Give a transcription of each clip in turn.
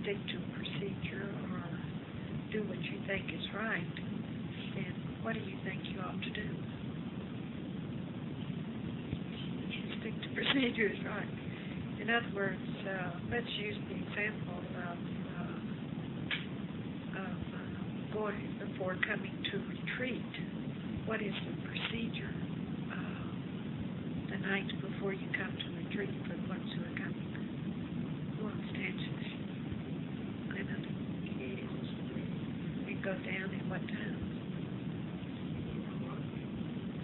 stick to procedure or do what you think is right, then what do you think you ought to do? Stick to procedure is right. In other words, let's use the example of going before coming to retreat. What is the procedure the night before you come to retreat for the ones who are coming? Who understands this? I know. We go down at what time?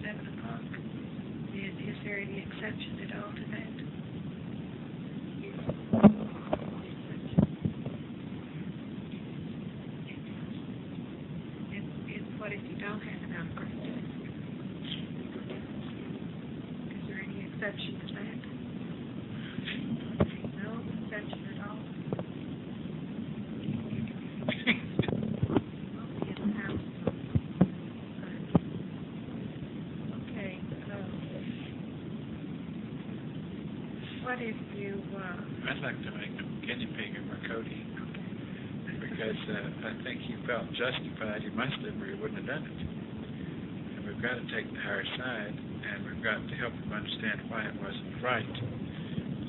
7 o'clock. And is there any exception at all to that? And what if you don't have an outbreak? Is there any exception to that? No exception at all? Okay. What if you... I'd like to make a guinea pig of Mercoti, because I think he felt justified. He must have, or he wouldn't have done it. And we've got to take the higher side, and we've got to help him understand why it wasn't right.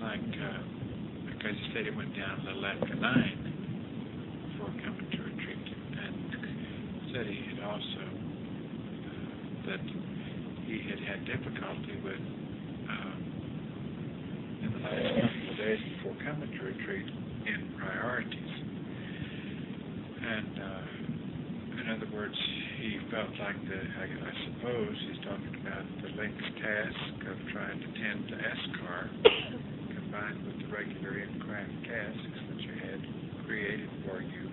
Like, because he said he went down a little after 9 before coming to retreat, and said he had also that he had difficulty with in the last couple of days before coming to retreat in priorities. And in other words, he felt like I suppose he's talking about the link's task of trying to tend to Askar combined with the regular in-craft tasks that you had created for you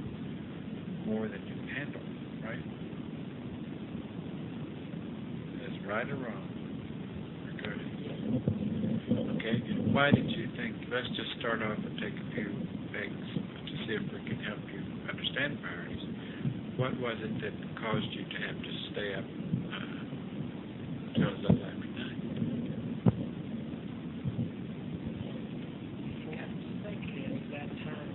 more than you can handle, right? Is right or wrong? Good. Okay, why did you think, let's just start off and take a few things to see if we can help you understand priorities. What was it that caused you to have to stay up till a little after 9? Yeah, thinking at that time,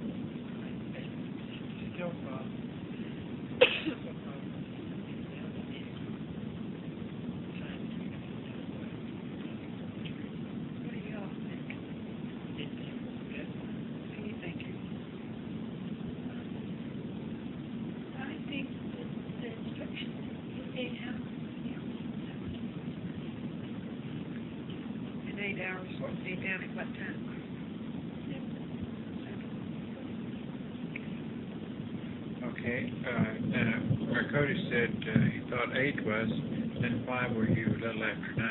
still Stay down at what time? Okay, Mercoti said he thought 8 was, then why were you a little after 9?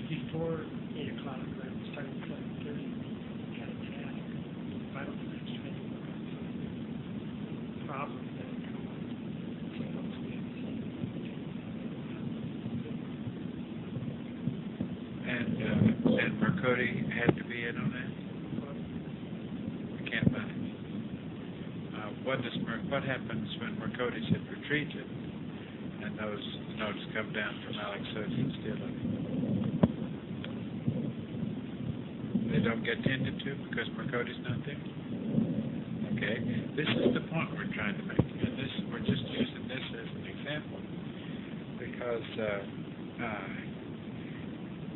Before 8 o'clock, we started at 7:30. Had a task, vital connection, trying to work on some problems that are coming. And Mercoti had to be in on that? We can't find it. What happens when Mercoti's had retreated and those notes come down from Alex Sosin still? They don't get tended to because Mercoti's not there? Okay, this is the point we're trying to make, and we're just using this as an example because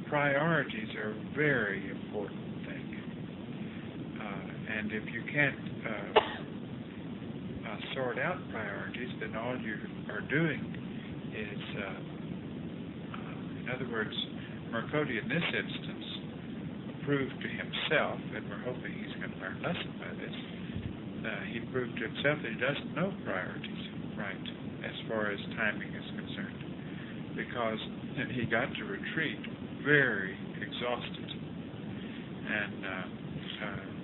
priorities are a very important thing, and if you can't sort out priorities, then all you are doing is, in other words, Mercoti in this instance proved to himself, and we're hoping he's going to learn a lesson by this, he proved to himself that he doesn't know priorities right as far as timing is concerned, because he got to retreat very exhausted, and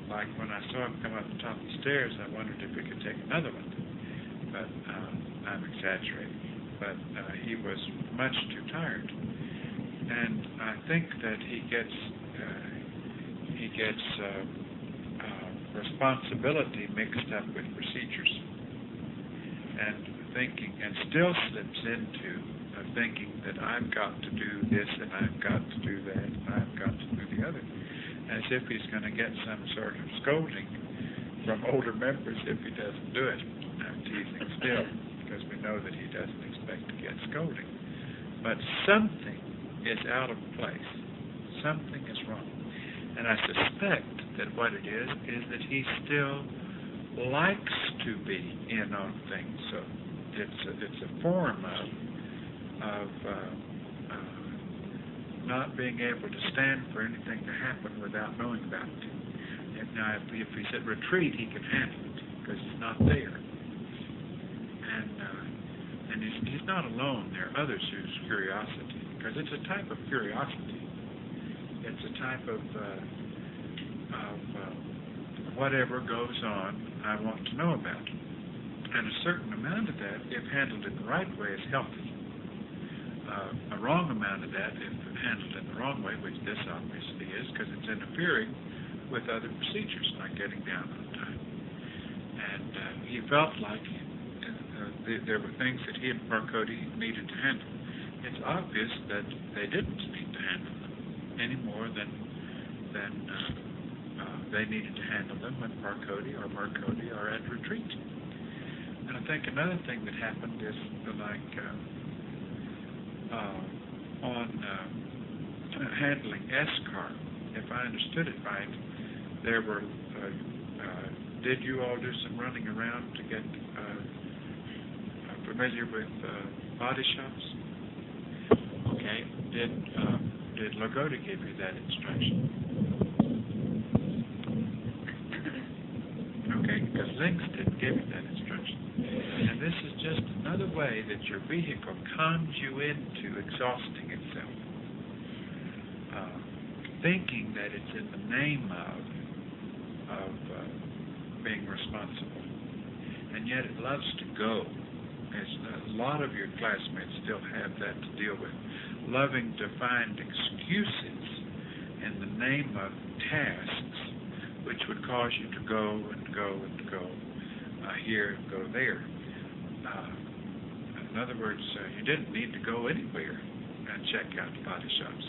like when I saw him come up the top of the stairs, I wondered if we could take another one, but I'm exaggerating, but he was much too tired, and I think that he gets responsibility mixed up with procedures, and thinking, and still slips into thinking that I've got to do this and I've got to do that and I've got to do the other. As if he's going to get some sort of scolding from older members if he doesn't do it. I'm teasing still, because we know that he doesn't expect to get scolding. But something is out of place. Something is wrong. And I suspect that what it is that he still likes to be in on things. So it's a form of not being able to stand for anything to happen without knowing about it. Now, if he's at retreat, he can handle it because he's not there. And he's not alone. There are others whose curiosity, because it's a type of curiosity. It's a type of whatever goes on, I want to know about. And a certain amount of that, if handled in the right way, is healthy. A wrong amount of that, if handled in the wrong way, which this obviously is, because it's interfering with other procedures, like getting down on time. And he felt like there were things that he and Marcodi needed to handle. It's obvious that they didn't need to handle them any more than they needed to handle them when Marcodi are at retreat. And I think another thing that happened is like on handling SCAR, if I understood it right, there were, did you all do some running around to get familiar with body shops? Okay. Did Lagodi give you that instruction? Okay, because Lynx didn't give you that instruction. And this is just another way that your vehicle cons you into exhausting itself. Thinking that it's in the name of being responsible. And yet it loves to go. A lot of your classmates still have that to deal with. Loving to find excuses in the name of tasks which would cause you to go and go and go here and go there. In other words, you didn't need to go anywhere and check out body shops.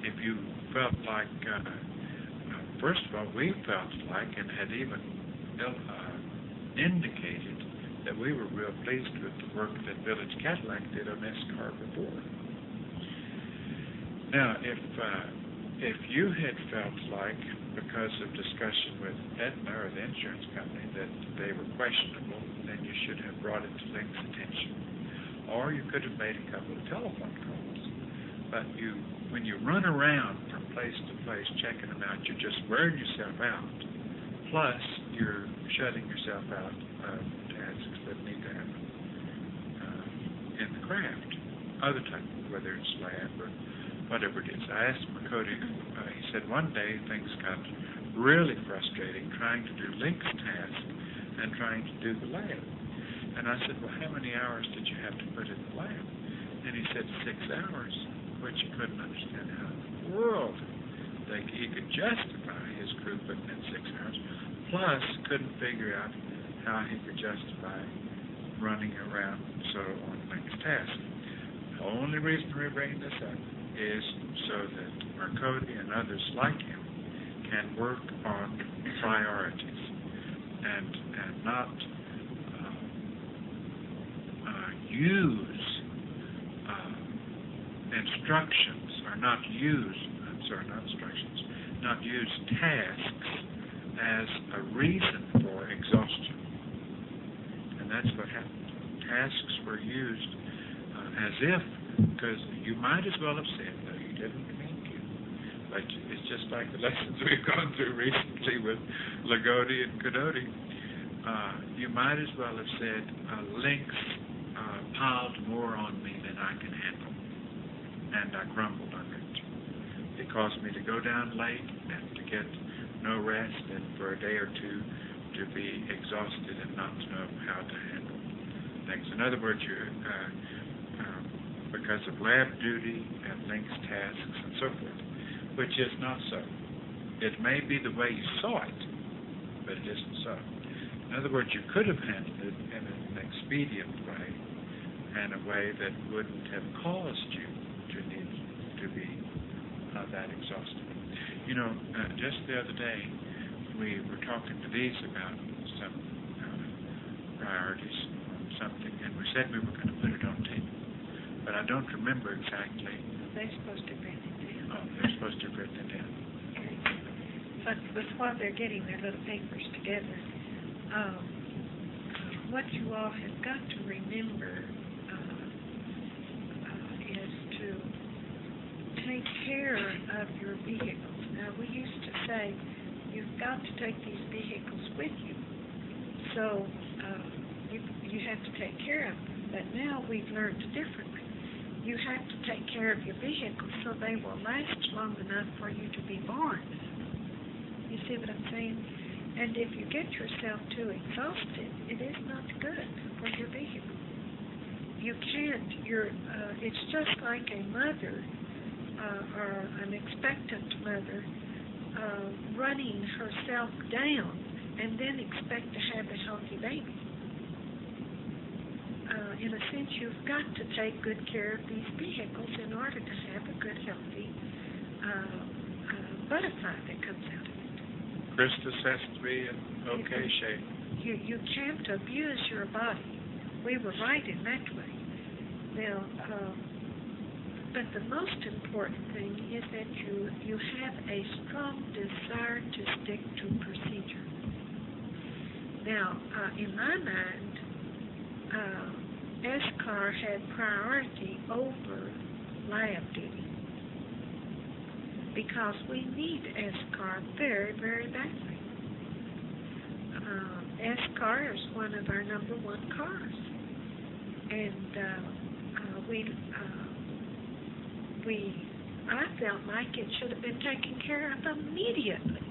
If you felt like, first of all, we felt like and had even indicated that we were real pleased with the work that Village Cadillac did on SCAR before. Now, if you had felt like, because of discussion with Aetna or the insurance company, that they were questionable, then you should have brought it to Link's attention. Or you could have made a couple of telephone calls. But when you run around from place to place checking them out, you're just wearing yourself out. Plus, you're shutting yourself out of tasks that need to happen in the craft. Other types, whether it's lab or whatever it is. I asked Marcodi, he said one day things got really frustrating trying to do Link's task and trying to do the lab. And I said, well, how many hours did you have to put in the lab? And he said 6 hours, which he couldn't understand how in the world he could justify his crew putting in 6 hours, plus couldn't figure out how he could justify running around so on Link's task. The only reason we're bringing this up is so that Marcodi and others like him can work on priorities and not use instructions, or not use tasks as a reason for exhaustion. And that's what happened. Tasks were used as if, because you might as well have said, no, you didn't mean to. But it's just like the lessons we've gone through recently with Lagodi and Cadoti. You might as well have said, Link's piled more on me than I can handle. And I grumbled under it. It caused me to go down late and to get no rest, and for a day or two to be exhausted and not to know how to handle things. In other words, because of lab duty and Link's tasks and so forth, which is not so. It may be the way you saw it, but it isn't so. In other words, you could have handled it in an expedient way, and a way that wouldn't have caused you to need to be that exhausted. You know, just the other day, we were talking to these about some priorities on something, and we said we were going to put it on tape. But I don't remember exactly. They're supposed to write it down. Oh, they're supposed to have written it down. Okay. But while they're getting their little papers together, what you all have got to remember is to take care of your vehicles. Now, we used to say, you've got to take these vehicles with you. So, you have to take care of them. But now we've learned differently. You have to take care of your vehicles so they will last long enough for you to be born. You see what I'm saying? And if you get yourself too exhausted, it is not good for your vehicle. You can't, it's just like a mother or an expectant mother running herself down and then expect to have a healthy baby. In a sense, you've got to take good care of these vehicles in order to have a good, healthy butterfly that comes out of it. Christus has to be in okay shape. You can't abuse your body. We were right in that way. Now, but the most important thing is that you have a strong desire to stick to procedure. Now, in my mind, SCAR had priority over lab duty because we need SCAR very, very badly. SCAR is one of our number one cars, and I felt like it should have been taken care of immediately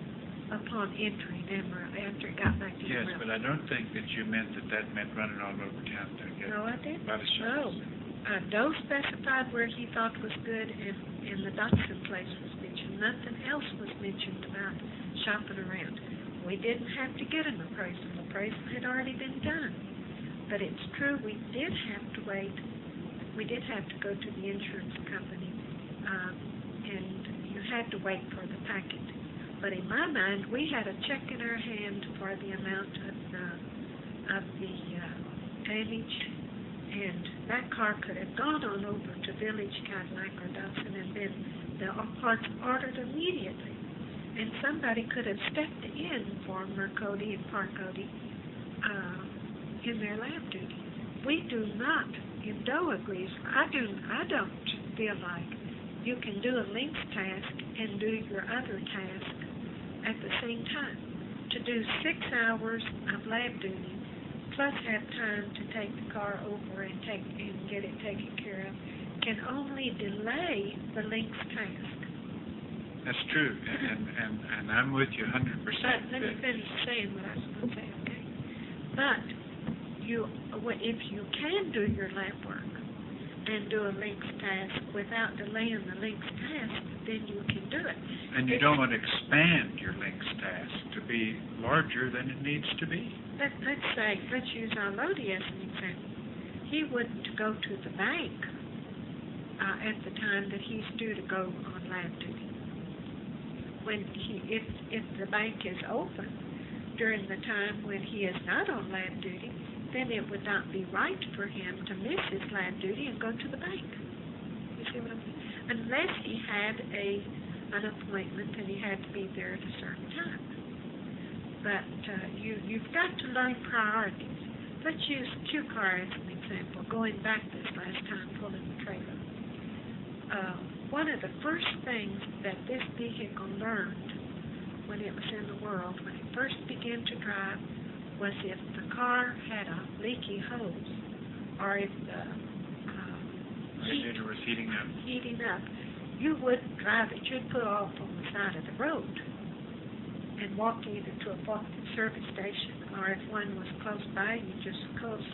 upon entering Emerald after it got back to Yes, Emerald. but I don't think that you meant that meant running all over town to get No, I didn't. body No. shots. Doe specified where he thought was good, and the Dotson place was mentioned. Nothing else was mentioned about shopping around. We didn't have to get an appraisal. The appraisal had already been done. But it's true, we did have to wait. We did have to go to the insurance company, and you had to wait for the packet. But in my mind, we had a check in our hand for the amount of the damage, and that car could have gone on over to Village Cadillac or Dotson and been the parts ordered immediately. And somebody could have stepped in for Mercodi and Parcodi in their lab duty. We do not, and Doe agrees, I don't feel like you can do a links task and do your other task at the same time. To do 6 hours of lab duty plus have time to take the car over and get it taken care of can only delay the links task. That's true, and I'm with you 100%. But let me finish saying what I was going to say, okay? But if you can do your lab work and do a links task without delaying the links task, then you can do it. And you don't want to expand your links task to be larger than it needs to be. Let's use our Lodi as an example. He wouldn't go to the bank at the time that he's due to go on lab duty. If the bank is open during the time when he is not on lab duty, then it would not be right for him to miss his lab duty and go to the bank. You see what I mean? Unless he had an appointment and he had to be there at a certain time. But you've got to learn priorities. Let's use Q-Car as an example, going back this last time pulling the trailer. One of the first things that this vehicle learned when it was in the world, when it first began to drive, was if the car had a leaky hose, or if the Radiator was heating up. You wouldn't drive it. You'd put off on the side of the road and walk either to a service station, or if one was close by, you just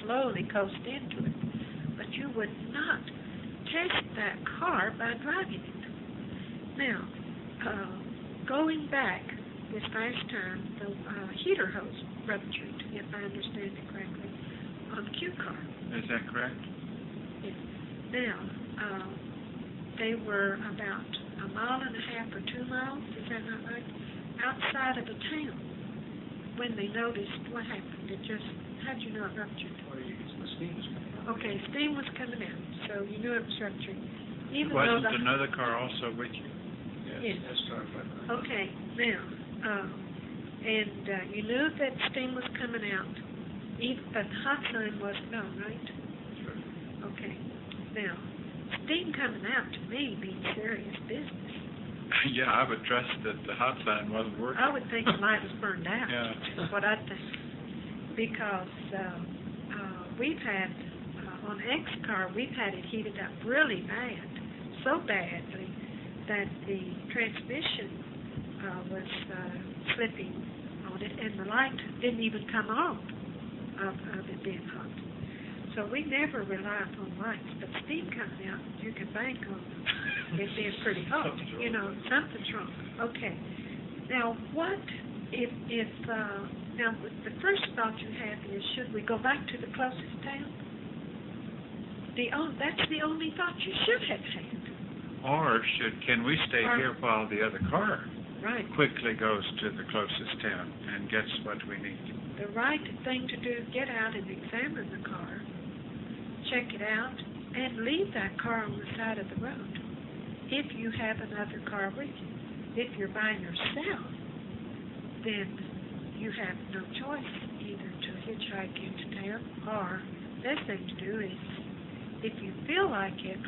slowly coast into it. But you would not test that car by driving it. Now, going back this last time, the heater hose ruptured, if I understand it correctly, on Q-Car. Is that correct? Yes. Now, they were about 1.5 miles or 2 miles, is that that right? Outside of the town, when they noticed what happened, it just, how'd you know it ruptured? Well, the steam was coming out. Okay, steam was coming out, so you knew it was rupturing. Even though Wasn't the... another car also with you? Yes. That's correct. Okay, now, you knew that steam was coming out, but the hot sign wasn't on, right? That's right. Okay, now, steam coming out to me means serious business. Yeah, I would trust that the hot sign wasn't working. I would think the light was burned out, Yeah. is what I think. Because we've had, on X-Car, we've had it heated up really bad, so badly that the transmission was slipping on it, and the light didn't even come on of it being hot. So we never rely upon lights, but steam coming out, you can bank on it being pretty hot. You know, something's wrong. Okay. Now, what if now the first thought you have is, should we go back to the closest town? That's the only thought you should have had. Or can we stay Or- here while the other car Right. quickly goes to the closest town and gets what we need? The right thing to do, get out and examine the car, check it out, and leave that car on the side of the road if you have another car with you. If you're by yourself, then you have no choice either to hitchhike into town, or the best thing to do is, if you feel like it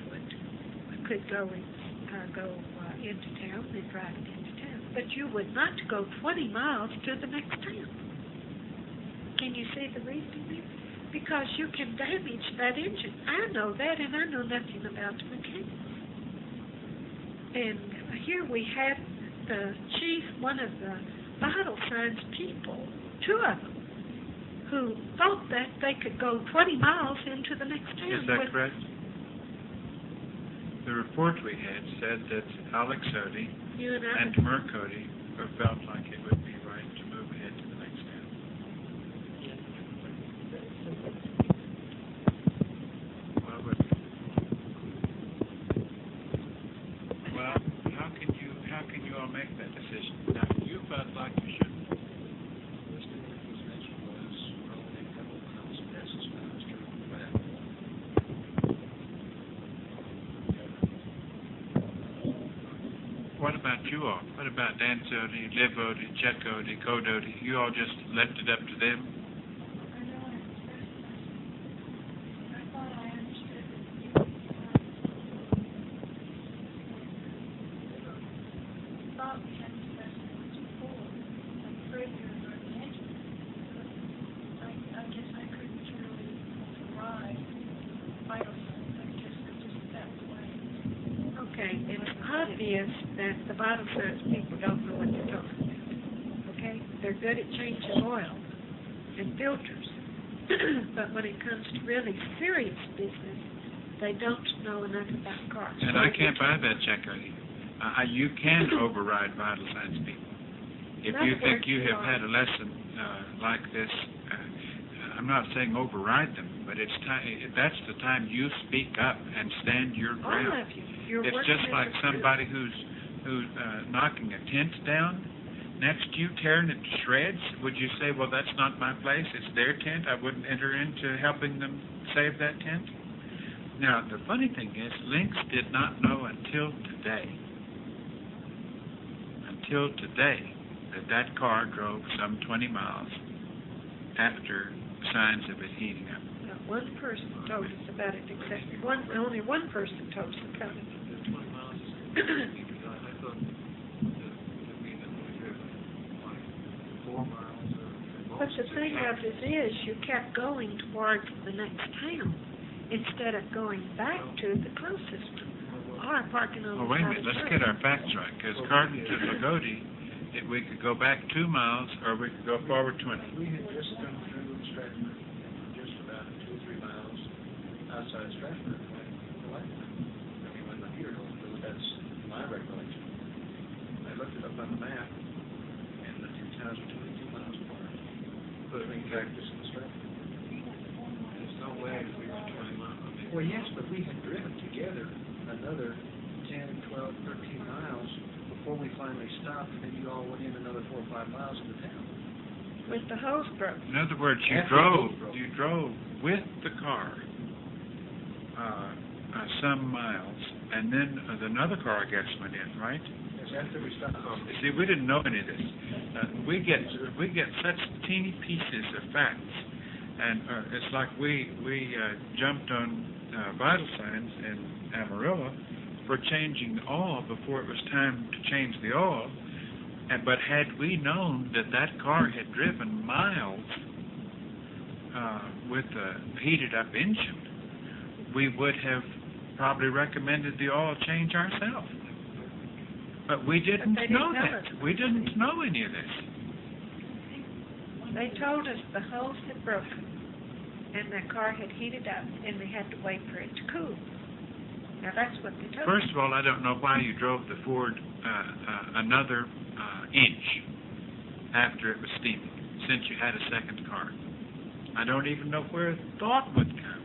could go into town, then drive it into town. But you would not go 20 miles to the next town. Can you see the reason there? Because you can damage that engine. I know that, and I know nothing about the mechanics. And here we have the chief, one of the vital signs people, two of them, who thought that they could go 20 miles into the next town. Is that correct? The report we had said that Alex Odie You and I. and Mercody felt like it would be right to move ahead to the next town. Well, how can you all make that decision? Now, you felt like you shouldn't. This thing that was mentioned was only a couple of miles past as fast as back. What about you all? What about Dan Odie, Liv Odie, Chet Odie, Code Odie? You all just left it up to them? Okay, it's obvious that the vital signs people don't know what they're talking about. Okay? They're good at changing oil and filters. But when it comes to really serious business, they don't know enough about cars. And I can't buy that check, Odie. You can override vital signs people. If you think you have had a lesson like this, I'm not saying override them, but it's time. That's the time you speak up and stand your ground. All of you. You're It's working just as like a somebody who's knocking a tent down next to you, tearing it to shreds. Would you say, well, that's not my place, it's their tent, I wouldn't enter into helping them save that tent? Now, the funny thing is, Lynx did not know until today, that that car drove some 20 miles after signs of it heating up. Now, one person told us about it, exactly. Only one person told us about it. The 20 miles is, because I thought that would mean that we driven like 4 miles or But the thing of it is, you kept going towards the next town instead of going back to the closest one, or parking on Well, the wait a side minute, of the let's road. get our facts right, because according to Lagodi, we could go back 2 miles, or we could go forward 20. We had just come through Stratford, just about 2 or 3 miles outside Stratford, when the light went. I mean, when the meter went, but that's my recollection. I looked it up on the map, and the two towns are 22 miles apart. But I mean, practice in Stratford. There's no way we were 20 miles. I mean, well, yes, but we had driven together another 10, 12, 13 miles before we finally stopped, and then you all went in another 4 or 5 miles into town. With the hose broke. In other words, you After the drove hose broke. with the car some miles, and then another car, I guess, went in, right? Yes, after we stopped. See, we didn't know any of this. We get such teeny pieces of facts, and it's like we jumped on vital signs in Amarillo for changing the oil before it was time to change the oil. But had we known that that car had driven miles with a heated-up engine, we would have probably recommended the oil change ourselves. But we didn't But they know didn't tell that. us. We didn't know any of this. They told us the hose had broken, and the car had heated up, and they had to wait for it to cool. Now, that's what they told us. First of all, I don't know why you drove the Ford another inch after it was steaming, since you had a second car. I don't even know where a thought would come,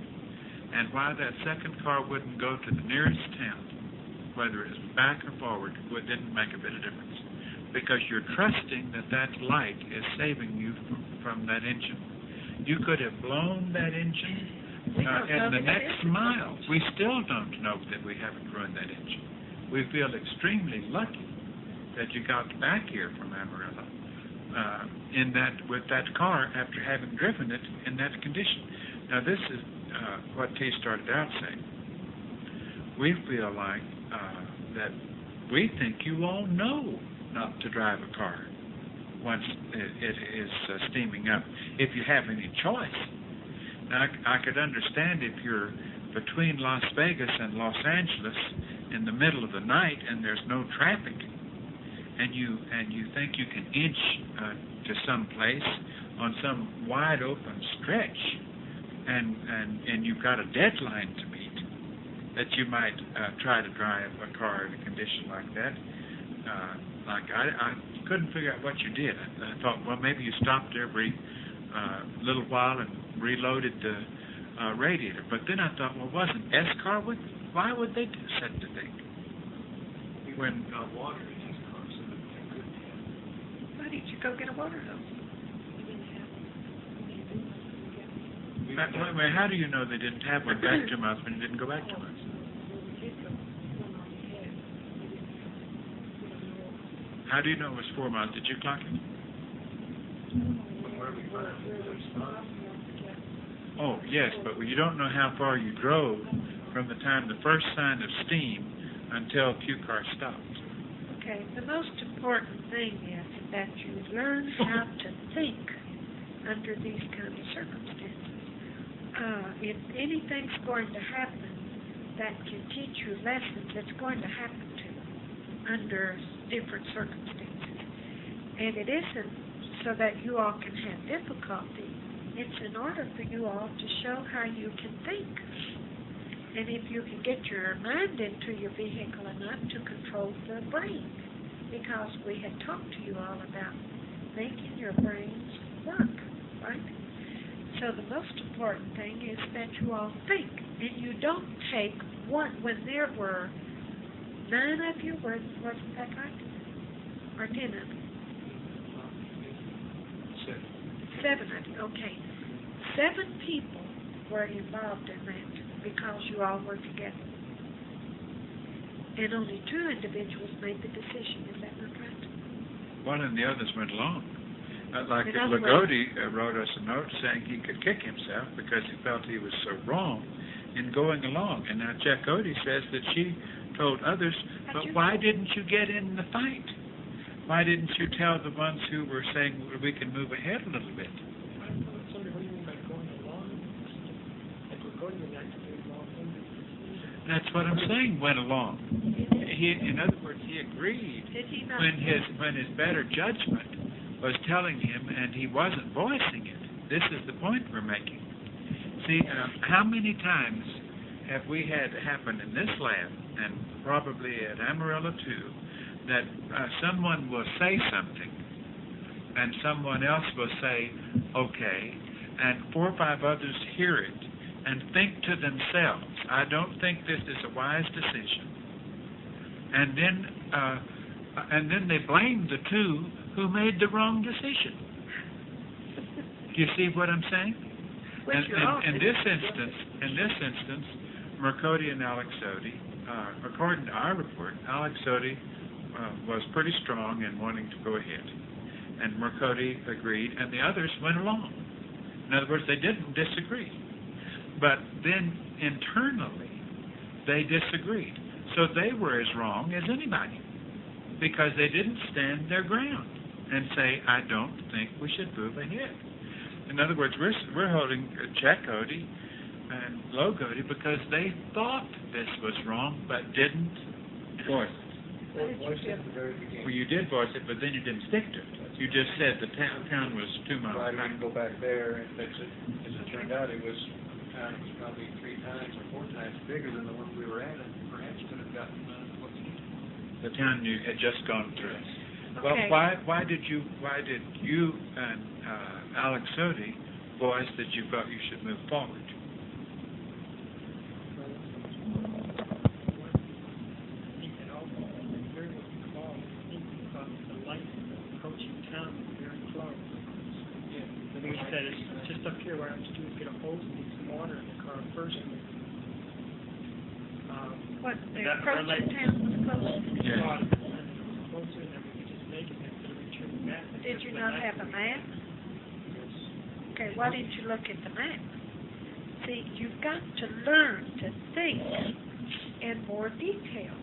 and why that second car wouldn't go to the nearest town, whether it was back or forward, it didn't make a bit of difference. Because you're trusting that that light is saving you from that engine. You could have blown that engine We don't know in the that it next is. mile. We still don't know that we haven't ruined that engine. We feel extremely lucky that you got back here from Amarillo with that car after having driven it in that condition. Now, this is what T started out saying. We feel like that we think you all know not to drive a car once it is steaming up, if you have any choice. Now, I could understand if you're between Las Vegas and Los Angeles in the middle of the night and there's no traffic, and you think you can inch to some place on some wide open stretch, and you've got a deadline to meet, that you might try to drive a car in a condition like that. I couldn't figure out what you did. I thought, well, maybe you stopped every little while and reloaded the radiator. But then I thought, well, wasn't S-Car with? Why would they do such a thing? When water in his car, so that they couldn't have. Why didn't you go get a water hose? how do you know they didn't have one back 2 months when you didn't go back 2 months? How do you know it was 4 months? Did you clock it? Where we found Oh, yes, but you don't know how far you drove from the time the first sign of steam until Q-Car stopped. Okay, the most important thing is that you learn how to think under these kind of circumstances. If anything's going to happen that can teach you lessons, it's going to happen to you under different circumstances. And it isn't so that you all can have difficulty. It's in order for you all to show how you can think. And if you can get your mind into your vehicle enough to control the brain. Because we had talked to you all about making your brains work, right? So the most important thing is that you all think. And you don't take one, when there were 9 of you, wasn't that right? Or 10 of you? 7 of you, okay. 7 people were involved in that because you all were together. And only 2 individuals made the decision, is that not right? One and the others went along. Like In other Lagodi wrote us a note saying he could kick himself because he felt he was so wrong in going along. And now Jacody says that she told others, but why didn't you get in the fight? Why didn't you tell the ones who were saying we can move ahead a little bit? Somebody, what do you mean by going along? Like we're going to actually along. That's what I'm saying, went along. In other words, he agreed Did he not? when his better judgment was telling him and he wasn't voicing it. This is the point we're making. See, how many times have we had happen in this lab, and probably at Amarillo too, that someone will say something and someone else will say, okay, and 4 or 5 others hear it and think to themselves, I don't think this is a wise decision. And then and then they blamed the two who made the wrong decision. Do you see what I'm saying? Which And, you're and often- in this instance, Mercoti and Alex Sodi, according to our report, Alex Sodi was pretty strong in wanting to go ahead, and Mercoti agreed, and the others went along. In other words, they didn't disagree, but then internally they disagreed. So they were as wrong as anybody because they didn't stand their ground and say, "I don't think we should move ahead." In other words, we're holding Jack Cody and Low Cody because they thought this was wrong but didn't voice it. Well, voiced it at the very beginning. Well, you did voice it, but then you didn't stick to it. You just said the town was 2 miles Well, I high. didn't go back there and fix it. As it turned out, it was probably 3 times or 4 times bigger than the one we were at, and perhaps could have gotten what's needed. The town you had just gone through. Well, Okay. why did you and Alex Sodi voice that you felt you should move forward? He said, it's just up here where I was doing, get a hose and get some water in the car first. What, the That approach relate- to town was close? Yeah. Water, and closer, and then we could just make it instead of returning back. Did you not have a map? Yes. Okay, why didn't you look at the map? See, you've got to learn to think in more detail.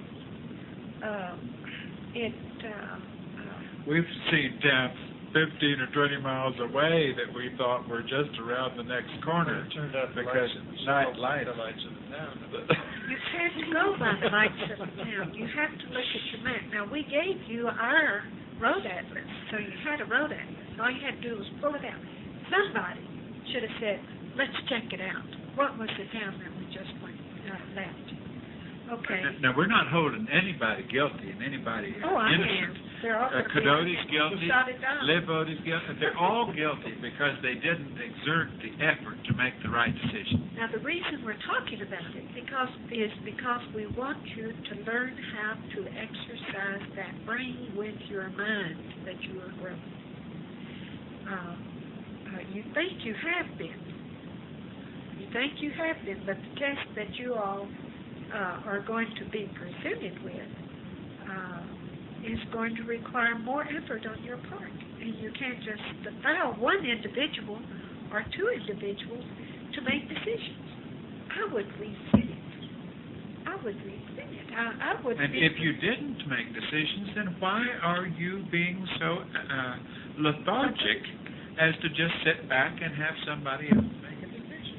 We've seen towns 15 or 20 miles away that we thought were just around the next corner. It turned out the because lights night the lights. lights of the town. You can't go by the lights of the town. You have to look at your map. Now, we gave you our road atlas, so you had a road atlas. All you had to do was pull it out. Somebody should have said, let's check it out. What was the town that we just left? Okay. Now, we're not holding anybody guilty and anybody Oh, I am. innocent. They're all Codote's guilty, Shot it down. Livoti's guilty. They're all guilty because they didn't exert the effort to make the right decision. Now, the reason we're talking about it is because we want you to learn how to exercise that brain with your mind that you are growing. You think you have been. You think you have been, but the test that you all are going to be presented with is going to require more effort on your part. And you can't just allow one individual or two individuals to make decisions. I would rethink it. I would And be- if you didn't make decisions, then why are you being so lethargic as to just sit back and have somebody else make a decision?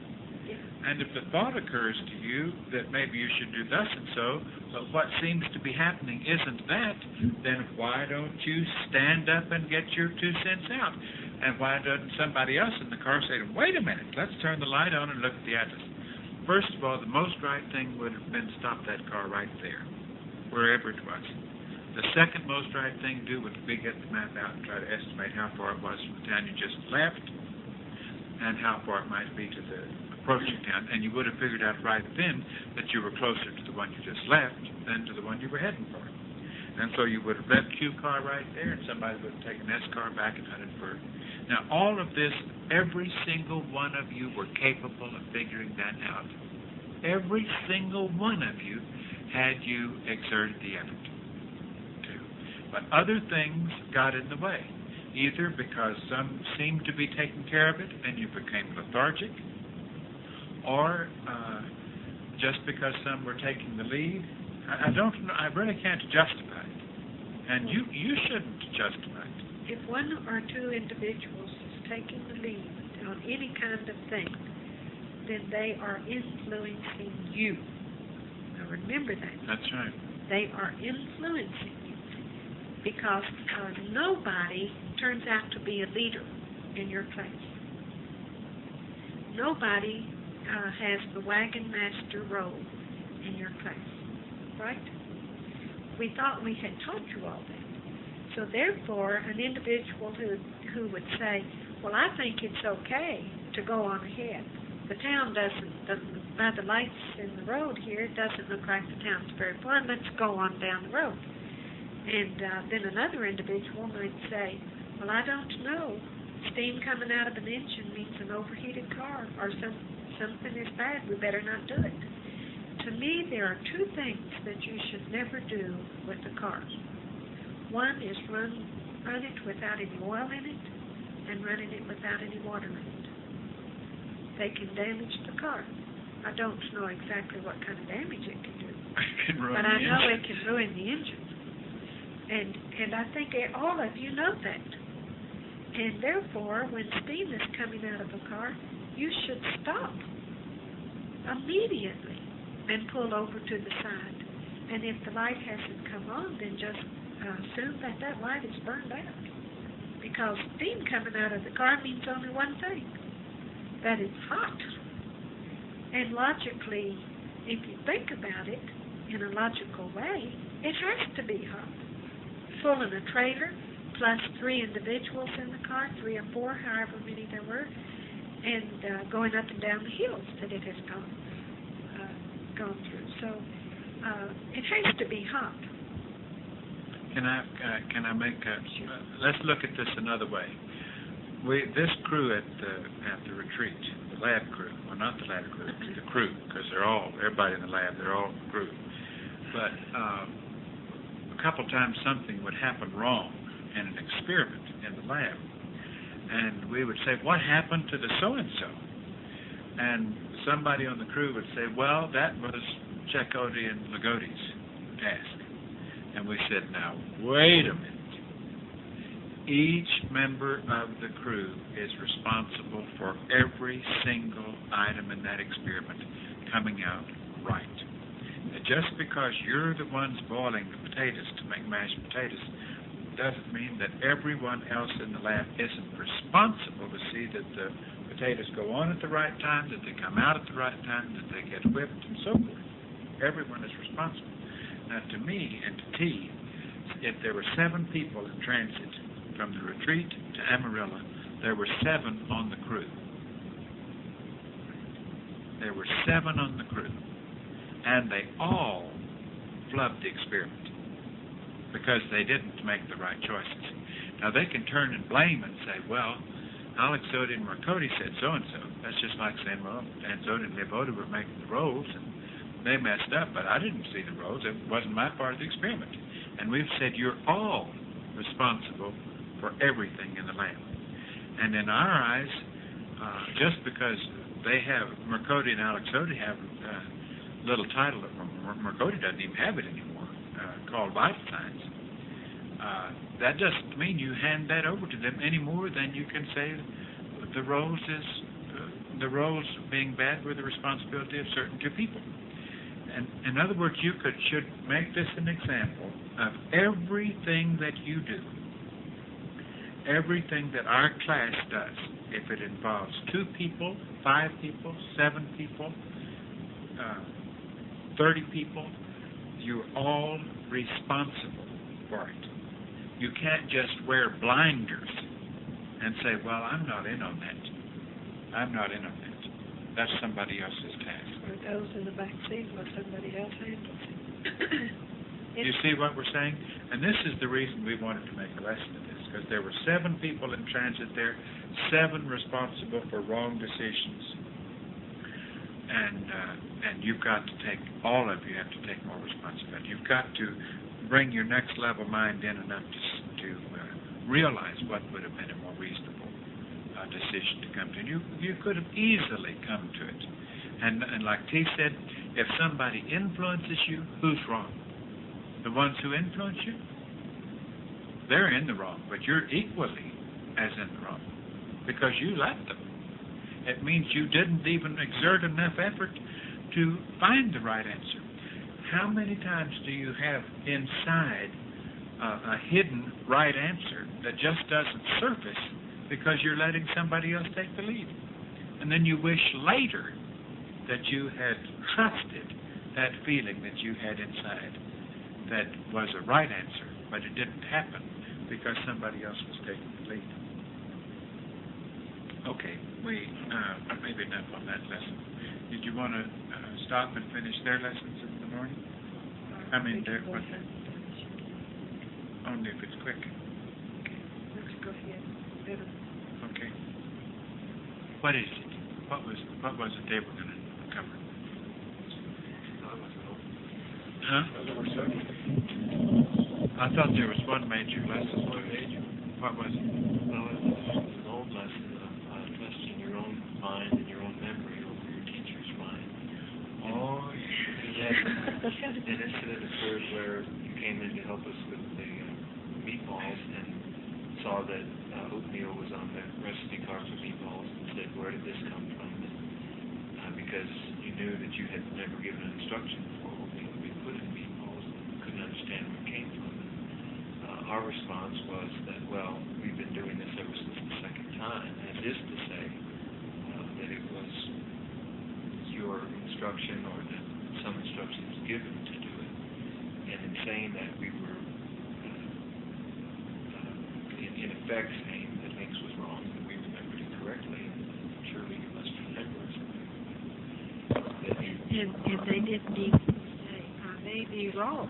And if the thought occurs to you that maybe you should do thus and so, but what seems to be happening isn't that, then why don't you stand up and get your 2 cents out? And why doesn't somebody else in the car say, wait a minute, let's turn the light on and look at the atlas? First of all, the most right thing would have been to stop that car right there, wherever it was. The second most right thing to do would be get the map out and try to estimate how far it was from the town you just left and how far it might be to the approaching town, and you would have figured out right then that you were closer to the one you just left than to the one you were heading for. And so you would have left Q car right there, and somebody would have taken S car back and hunted for it. Now, all of this, every single one of you were capable of figuring that out. Every single one of you, had you exerted the effort to. But other things got in the way, either because some seemed to be taking care of it and you became lethargic, or just because some were taking the lead. I don't know. I really can't justify it, and you shouldn't justify it. if one or two individuals is taking the lead on any kind of thing, then they are influencing you. Now remember that. That's right. They are influencing you because nobody turns out to be a leader in your class. Nobody has the wagon master role in your class, right? We thought we had taught you all that. So therefore, an individual who would say, well, I think it's okay to go on ahead. The town by the lights in the road here, it doesn't look like the town's very far. Let's go on down the road. And then another individual might say, well, I don't know. Steam coming out of an engine means an overheated car, or something is bad. We better not do it. To me, there are two things that you should never do with a car. One is run it without any oil in it, and running it without any water in it. They can damage the car. I don't know exactly what kind of damage it can do, but I know it can ruin the engine. And I think all of you know that. And therefore, when steam is coming out of a car, you should stop immediately and pull over to the side. And if the light hasn't come on, then just assume that light is burned out. Because steam coming out of the car means only one thing, that it's hot. And logically, if you think about it in a logical way, it has to be hot. Pulling a trailer, plus 3 individuals in the car, 3 or 4, however many there were, and going up and down the hills that it has gone through. So it has to be hot. Can I make let's look at this another way. This crew at the retreat, the lab crew, well, not the lab crew, the crew, because everybody in the lab, they're all crew. But a couple times something would happen wrong in an experiment in the lab, and we would say, what happened to the so-and-so? And somebody on the crew would say, well, that was Chakotay and Lagotti's task. And we said, now, wait a minute. Each member of the crew is responsible for every single item in that experiment coming out right. And just because you're the ones boiling the potatoes to make mashed potatoes doesn't mean that everyone else in the lab isn't responsible to see that the potatoes go on at the right time, that they come out at the right time, that they get whipped, and so forth. Everyone is responsible. Now, to me and to T, if there were 7 people in transit from the retreat to Amarillo, there were 7 on the crew. There were 7 on the crew. And they all flubbed the experiment because they didn't make the right choices. Now, they can turn and blame and say, well, Alexotti and Marcotti said so-and-so. That's just like saying, well, Anzodi and Lebota were making the rolls, and they messed up, but I didn't see the rolls. It wasn't my part of the experiment. And we've said you're all responsible for everything in the lab. And in our eyes, just because they have, Marcotti and Alexotti have a little title that Marcotti doesn't even have it anymore, called vital signs, that doesn't mean you hand that over to them any more than you can say the roles being bad were the responsibility of certain 2 people. And in other words, you should make this an example of everything that you do, everything that our class does. If it involves 2 people, 5 people, 7 people, 30 people, you're all responsible for it. You can't just wear blinders and say, well, I'm not in on that. I'm not in on that. That's somebody else's task. Or those in the back seat where somebody else handles it. You see what we're saying? And this is the reason we wanted to make a lesson of this, because there were 7 people in transit there, 7 responsible for wrong decisions. And you've got to take, all of you have to take more responsibility. You've got to bring your next level mind in enough to realize what would have been a more reasonable decision to come to. You could have easily come to it. And like T said, if somebody influences you, who's wrong? The ones who influence you? They're in the wrong, but you're equally as in the wrong because you let them. It means you didn't even exert enough effort to find the right answer. How many times do you have inside a hidden right answer that just doesn't surface because you're letting somebody else take the lead? And then you wish later that you had trusted that feeling that you had inside that was a right answer, but it didn't happen because somebody else was taking the lead. Okay, we maybe enough on that lesson. Did you want to stop and finish their lessons in the morning? I mean, only if it's quick. Let's go ahead. Better. Okay. What is it? What was it they were going to cover? Huh? I thought there was one major lesson. What was it? Well, it's an old lesson of trusting your own mind and your own memory over your teacher's mind. Oh, Yes. An incident occurred where you came in to help us with the meatballs and saw that oatmeal was on the recipe card for meatballs and said, where did this come from? Because you knew that you had never given instruction for oatmeal to be put in meatballs and couldn't understand where it came from. Our response was that, well, we've been doing this ever since the second time, as is to say that it was your instruction or that some instructions given to do it. And in saying that, we were in effect saying that Links was wrong, that we remembered it correctly, and surely you must remember it. And they didn't even say, I may be wrong.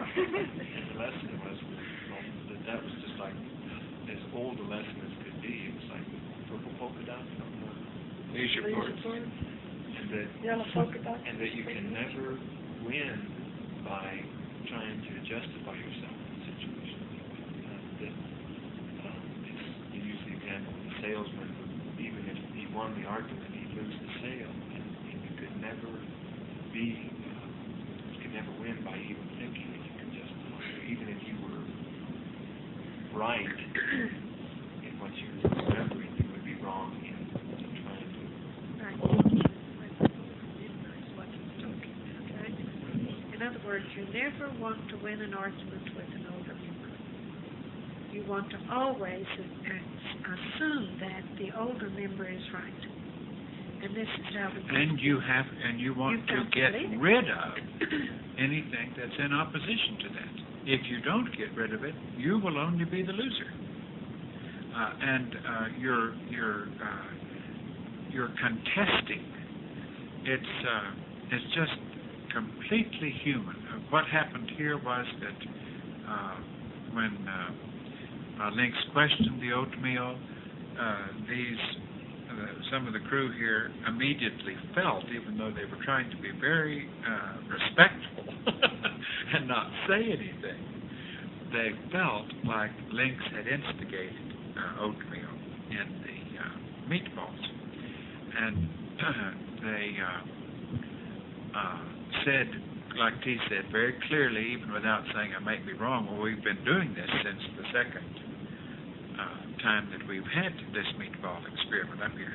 And the lesson was that was just like as old a lesson as could be. It was like purple polka dot from leisure Leisure boards. board, and yellow polka dot. that you can never win by trying to justify yourself in a situation. You use the example of the salesman who, even if he won the argument, he'd lose the sale, and you could never win by even thinking that you could justify it, even if you were right in what you were remembering, you would be wrong in trying to. In other words, you never want to win an argument with an older member. You want to always assume that the older member is right. And this is how we And you want to get rid of anything that's in opposition to that. If you don't get rid of it, you will only be the loser. You're contesting. It's just completely human. What happened here was that when Links questioned the oatmeal, some of the crew here immediately felt, even though they were trying to be very respectful and not say anything, they felt like Links had instigated oatmeal in the meatballs. And they said, like T said, very clearly, even without saying I might be wrong, well, we've been doing this since the second time that we've had this meatball experiment up here.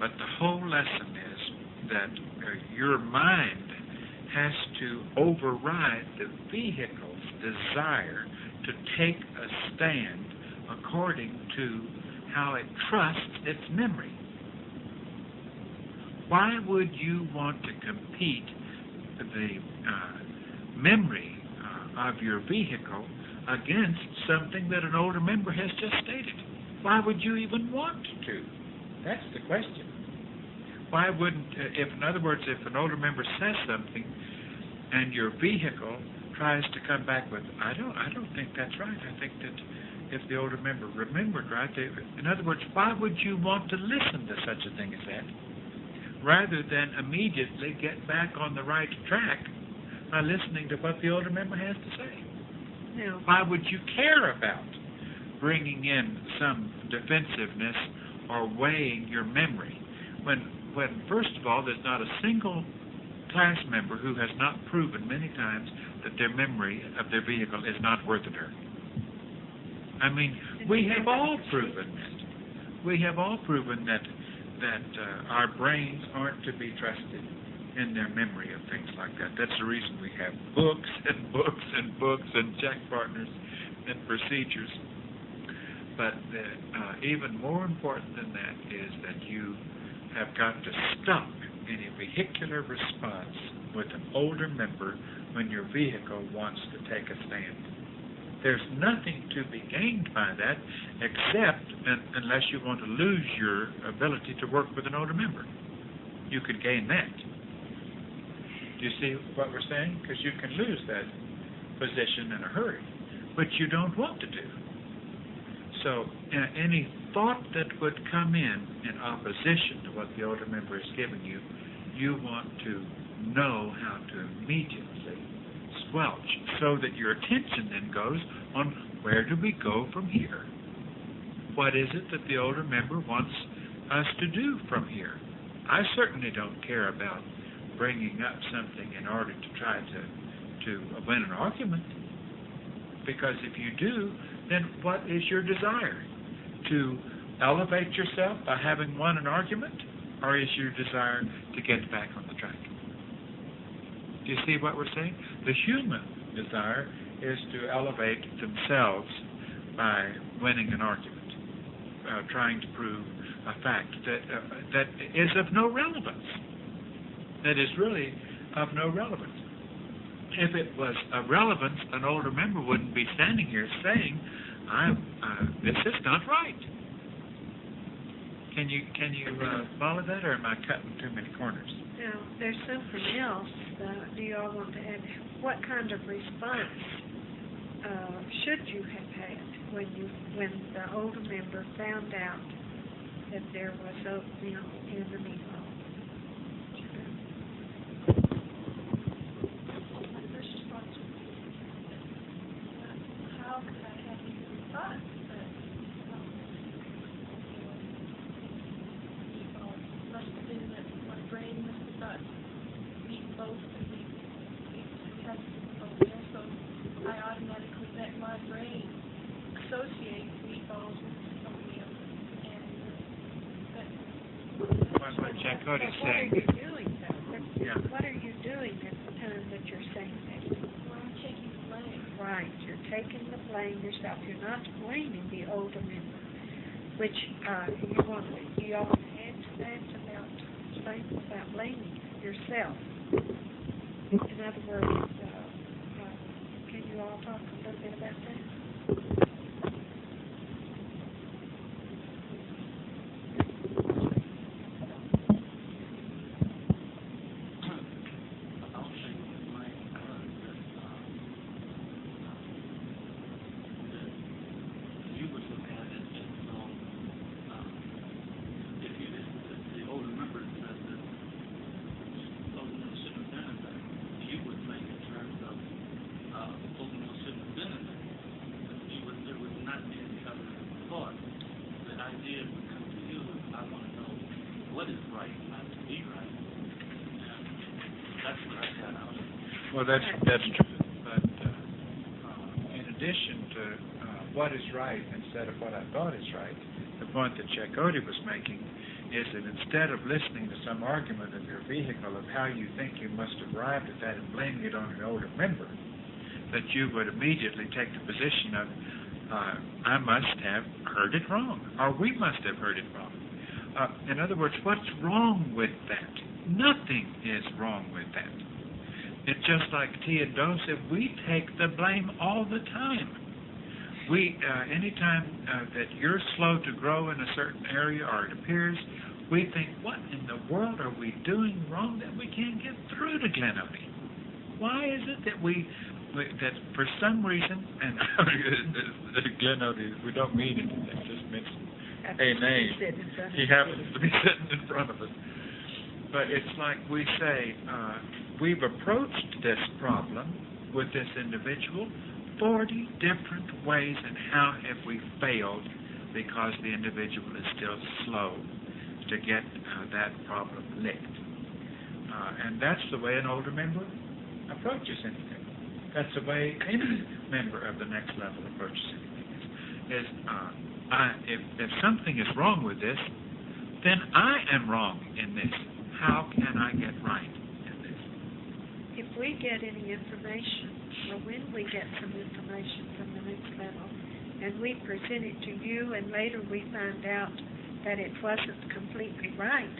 But the whole lesson is that your mind has to override the vehicle's desire to take a stand according to how it trusts its memory. Why would you want to compete the memory of your vehicle against something that an older member has just stated? Why would you even want to? That's the question. Why wouldn't, in other words, if an older member says something and your vehicle tries to come back with, I don't think that's right. I think that if the older member remembered right, in other words, why would you want to listen to such a thing as that, rather than immediately get back on the right track by listening to what the older member has to say? No. Why would you care about bringing in some defensiveness or weighing your memory when first of all, there's not a single class member who has not proven many times that their memory of their vehicle is not worth a darn? I mean, we have all proven that. We have all proven that our brains aren't to be trusted in their memory of things like that. That's the reason we have books and books and books and check partners and procedures. But even more important than that is that you have got to stop any vehicular response with an older member when your vehicle wants to take a stand. There's nothing to be gained by that except unless you want to lose your ability to work with an older member. You could gain that. Do you see what we're saying? Because you can lose that position in a hurry, which you don't want to do. So any thought that would come in opposition to what the older member is giving you, you want to know how to immediately squelch, so that your attention then goes on, where do we go from here? What is it that the older member wants us to do from here? I certainly don't care about bringing up something in order to try to win an argument, because if you do, then what is your desire? To elevate yourself by having won an argument, or is your desire to get back on the track? Do you see what we're saying? The human desire is to elevate themselves by winning an argument, trying to prove a fact that is of no relevance, that is really of no relevance. If it was of relevance, an older member wouldn't be standing here saying, this is not right. Can you follow that, or am I cutting too many corners? Now, there's something else. Do you all want to add? What kind of response should you have had when the older member found out that there was oatmeal in the meatball? How could I have any response? Must have been that my brain must have thought meatballs and we had oatmeal, so I automatically let my brain associate meatballs with oatmeal, and What Chacote's What are saying. you doing, though? Yeah. What are you doing at the time that you're saying that? well, I'm taking the blame. Right, you're taking the blame yourself. You're not blaming the older member, which you all want to add to that about blaming yourself. In other words, can you all talk a little bit about that? Well, that's true. But in addition to what is right instead of what I thought is right, the point that Chacote was making is that instead of listening to some argument of your vehicle of how you think you must have arrived at that and blaming it on an older member, that you would immediately take the position of, I must have heard it wrong, or we must have heard it wrong. In other words, what's wrong with that? Nothing is wrong with that. It's just like T and Do said, we take the blame all the time. Anytime that you're slow to grow in a certain area, or it appears, we think, what in the world are we doing wrong that we can't get through to Glenody? Why is it that that for some reason, and Glenody, we don't mean anything, just mention a name. He happens to be sitting in front of us. But it's like we say, we've approached this problem with this individual 40 different ways, and how have we failed because the individual is still slow to get that problem licked. And that's the way an older member approaches anything. That's the way any member of the next level approaches anything. If something is wrong with this, then I am wrong in this. How can I get right in this? If we get any information, or when we get some information from the next level, and we present it to you, and later we find out that it wasn't completely right,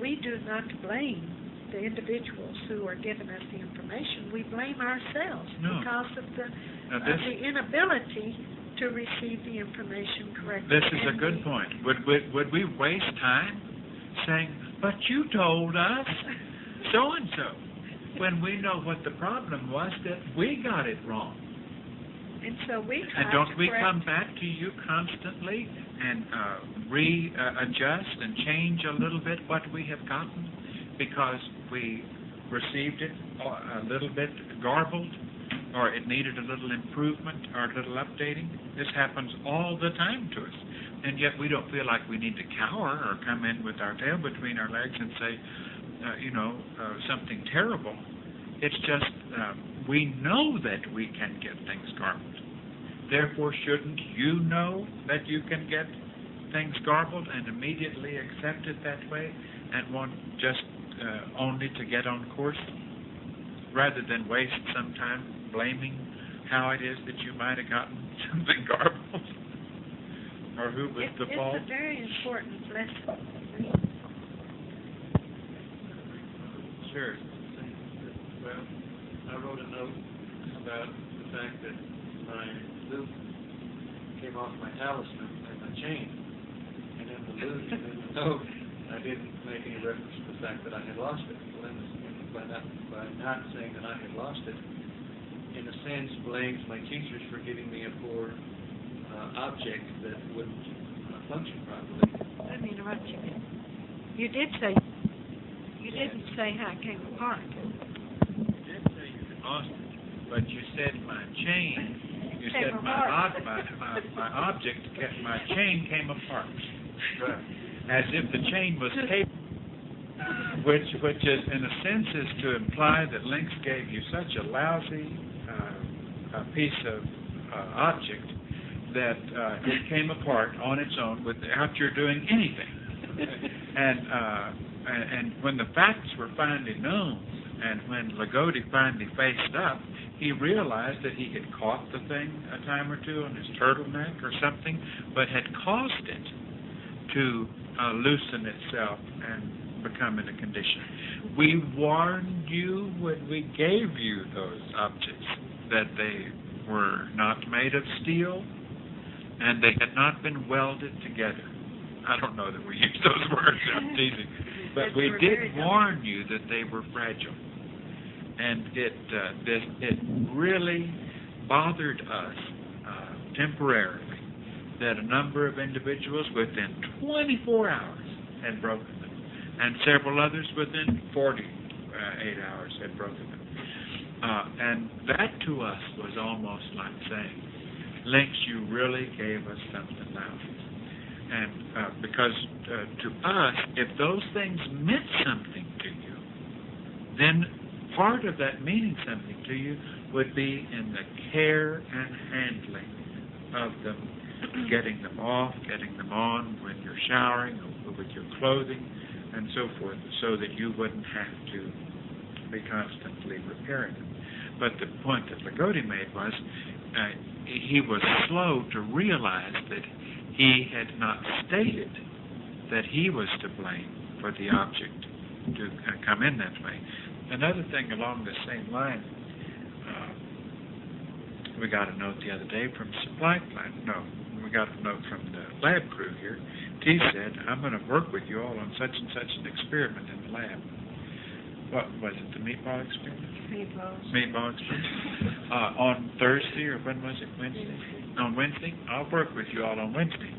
we do not blame the individuals who are giving us the information. We blame ourselves because of the inability to receive the information correctly. This is a good point. Would we waste time saying, but you told us so-and-so? when we know what the problem was, that we got it wrong. And so we And tried don't to we correct. come back to you constantly and readjust and change a little bit what we have gotten because we received it a little bit garbled, or it needed a little improvement or a little updating? This happens all the time to us. And yet we don't feel like we need to cower or come in with our tail between our legs and say, something terrible. It's just we know that we can get things garbled. Therefore, shouldn't you know that you can get things garbled and immediately accept it that way and want just only to get on course rather than waste some time blaming how it is that you might have gotten something garbled or who was the fault? It's a very important lesson. Sure. Well, I wrote a note about the fact that my loop came off my talisman and my chain. And in the loop and in the note, I didn't make any reference to the fact that I had lost it. Well, by not saying that I had lost it, in a sense, blames my teachers for giving me a poor object that wouldn't function properly. Let me interrupt you. You didn't say how it came apart. You did say you had lost it, but you said my chain. You said my object, my chain came apart. Right. As if the chain was capable, which is in a sense is to imply that Lynx gave you such a lousy piece of object that it came apart on its own without your doing anything. And when the facts were finally known, and when Lagodi finally faced up, he realized that he had caught the thing a time or two on his turtleneck or something, but had caused it to loosen itself and become in a condition. We warned you when we gave you those objects that they were not made of steel and they had not been welded together. I don't know that we used those words, I'm teasing. But we did warn you that they were fragile. And it really bothered us temporarily that a number of individuals within 24 hours had broken them, and several others within 48 hours had broken them. And that to us was almost like saying, Lynx, you really gave us something lousy. And because to us, if those things meant something to you, then part of that meaning something to you would be in the care and handling of them, getting them off, getting them on when you're showering or with your clothing and so forth, so that you wouldn't have to be constantly repairing them. But the point that Lagodi made was he was slow to realize that he had not stated that he was to blame for the object to come in that way. Another thing along the same line, we got a note the other day from supply plant. No, we got a note from the lab crew here. T said, I'm going to work with you all on such and such an experiment in the lab. What was it, the meatball experiment? Meatball experiment. On Thursday, or when was it, Wednesday? On Wednesday? I'll work with you all on Wednesday.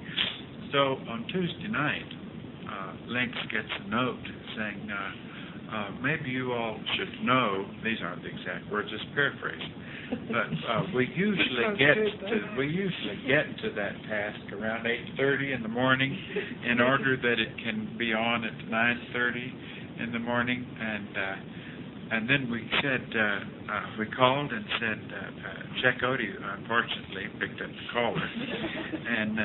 So on Tuesday night, Lynx gets a note saying, maybe you all should know, these aren't the exact words, just paraphrasing, but we usually get to that task around 8:30 in the morning in order that it can be on at 9:30 in the morning, and then we said we called and said Check Odie unfortunately picked up the caller, and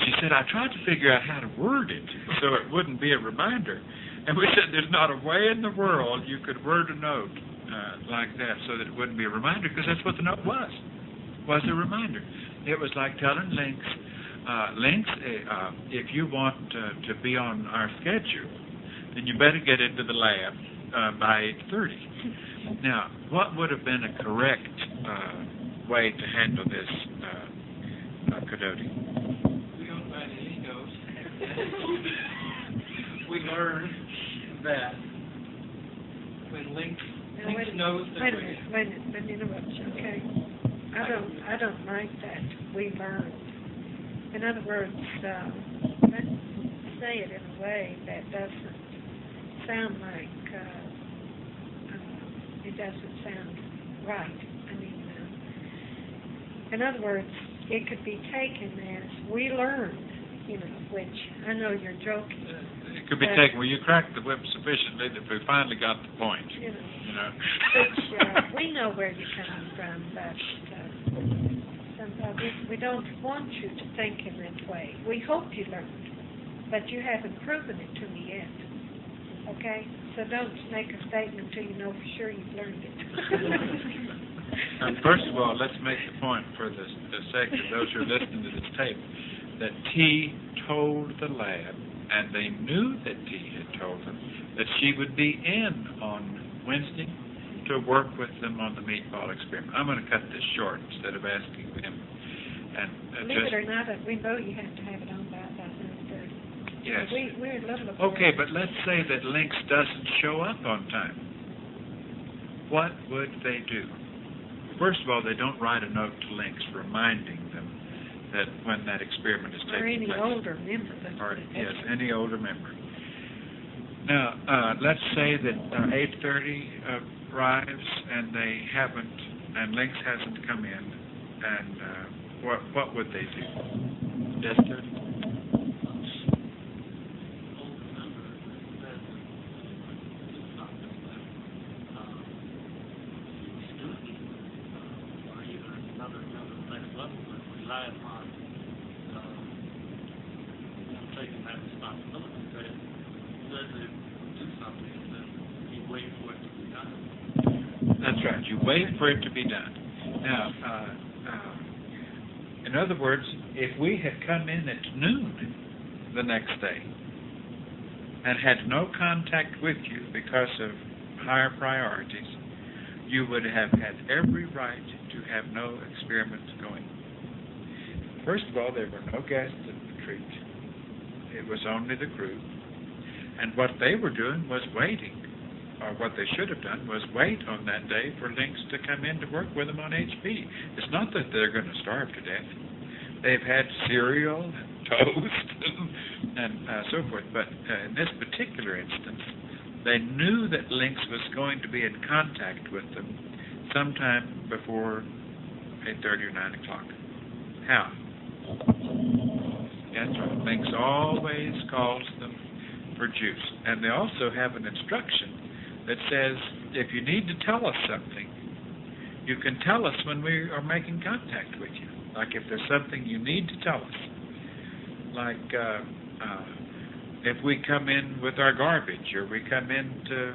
she said I tried to figure out how to word it so it wouldn't be a reminder. And we said there's not a way in the world you could word a note like that so that it wouldn't be a reminder, because that's what the note was a reminder. It was like telling Lynx, if you want to be on our schedule, then you better get into the lab by 8:30. Now, what would have been a correct way to handle this, Kadoti? We don't find any notes. We learned that when Lynx Now, Links knows that wait a minute, let me interrupt you, okay? I don't like that, we learned. In other words, let's say it in a way that doesn't sound like, it doesn't sound right. I mean, in other words, it could be taken as, we learned, you know, which, I know you're joking. It could be taken, well, you cracked the whip sufficiently that we finally got the point, You know, you know. which, we know where you're coming from, but, sometimes we don't want you to think in that way. We hope you learned, but you haven't proven it to me yet, okay? So don't make a statement until you know for sure you've learned it. First of all, let's make the point for the sake of those who are listening to this tape, that T told the lab, and they knew that T had told them, that she would be in on Wednesday to work with them on the meatball experiment. I'm going to cut this short instead of asking them. And Believe it or not, we know you have to have it on by about 9:30. Yes. We're a little. Okay, but let's say that Lynx doesn't show up on time. What would they do? First of all, they don't write a note to Lynx reminding them that when that experiment is taking Or any place. older member. Or, yes, any older member. Now, let's say that 8:30 arrives and they haven't, and Lynx hasn't come in, and what would they do? Esther? Rely upon taking that responsibility. But if he doesn't do something, then you wait for it to be done. That's right. You wait for it to be done. Now, in other words, if we had come in at noon the next day and had no contact with you because of higher priorities, you would have had every right to have no experiments going. First of all, there were no guests at the retreat. It was only the crew. And what they were doing was waiting, or what they should have done was wait on that day for Lynx to come in to work with them on HP. It's not that they're going to starve to death. They've had cereal and toast and so forth. But in this particular instance, they knew that Lynx was going to be in contact with them sometime before 8:30 or 9 o'clock. How? That's right. Lynx always calls them for juice. And they also have an instruction that says, if you need to tell us something, you can tell us when we are making contact with you. Like if there's something you need to tell us. Like if we come in with our garbage, or we come into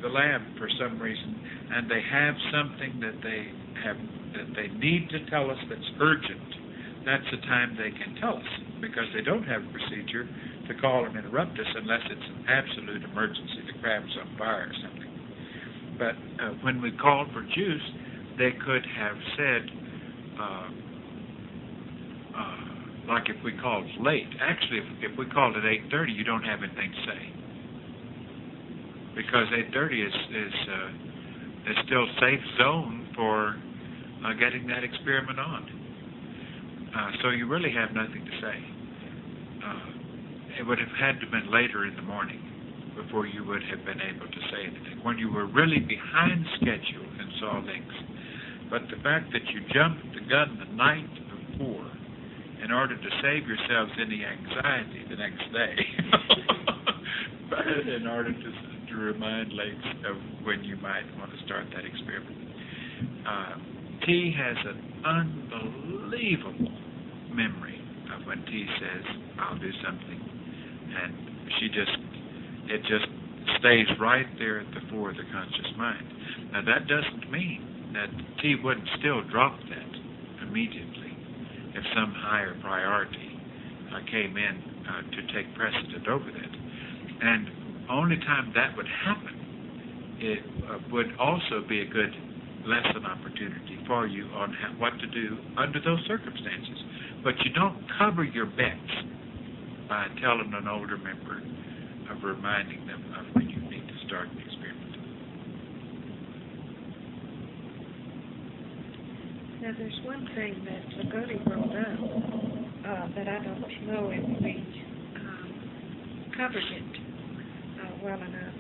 the lab for some reason, and they have something that they need to tell us that's urgent, that's the time they can tell us, because they don't have a procedure to call and interrupt us unless it's an absolute emergency, the crab's on fire or something. But when we called for juice, they could have said, like if we called late. Actually, if we called at 8:30, you don't have anything to say, because 8:30 is still safe zone for getting that experiment on. So you really have nothing to say. It would have had to have been later in the morning before you would have been able to say anything, when you were really behind schedule and saw Lynx. But the fact that you jumped the gun the night before in order to save yourselves any anxiety the next day, in order to remind Lynx of when you might want to start that experiment. T has an unbelievable memory of when T says, I'll do something, and it just stays right there at the fore of the conscious mind. Now that doesn't mean that T wouldn't still drop that immediately if some higher priority came in to take precedent over that. And only time that would happen, it would also be a good lesson opportunity for you on what to do under those circumstances. But you don't cover your bets by telling an older member of reminding them of when you need to start an experiment. Now, there's one thing that Lagodi brought up that I don't know if we covered it well enough,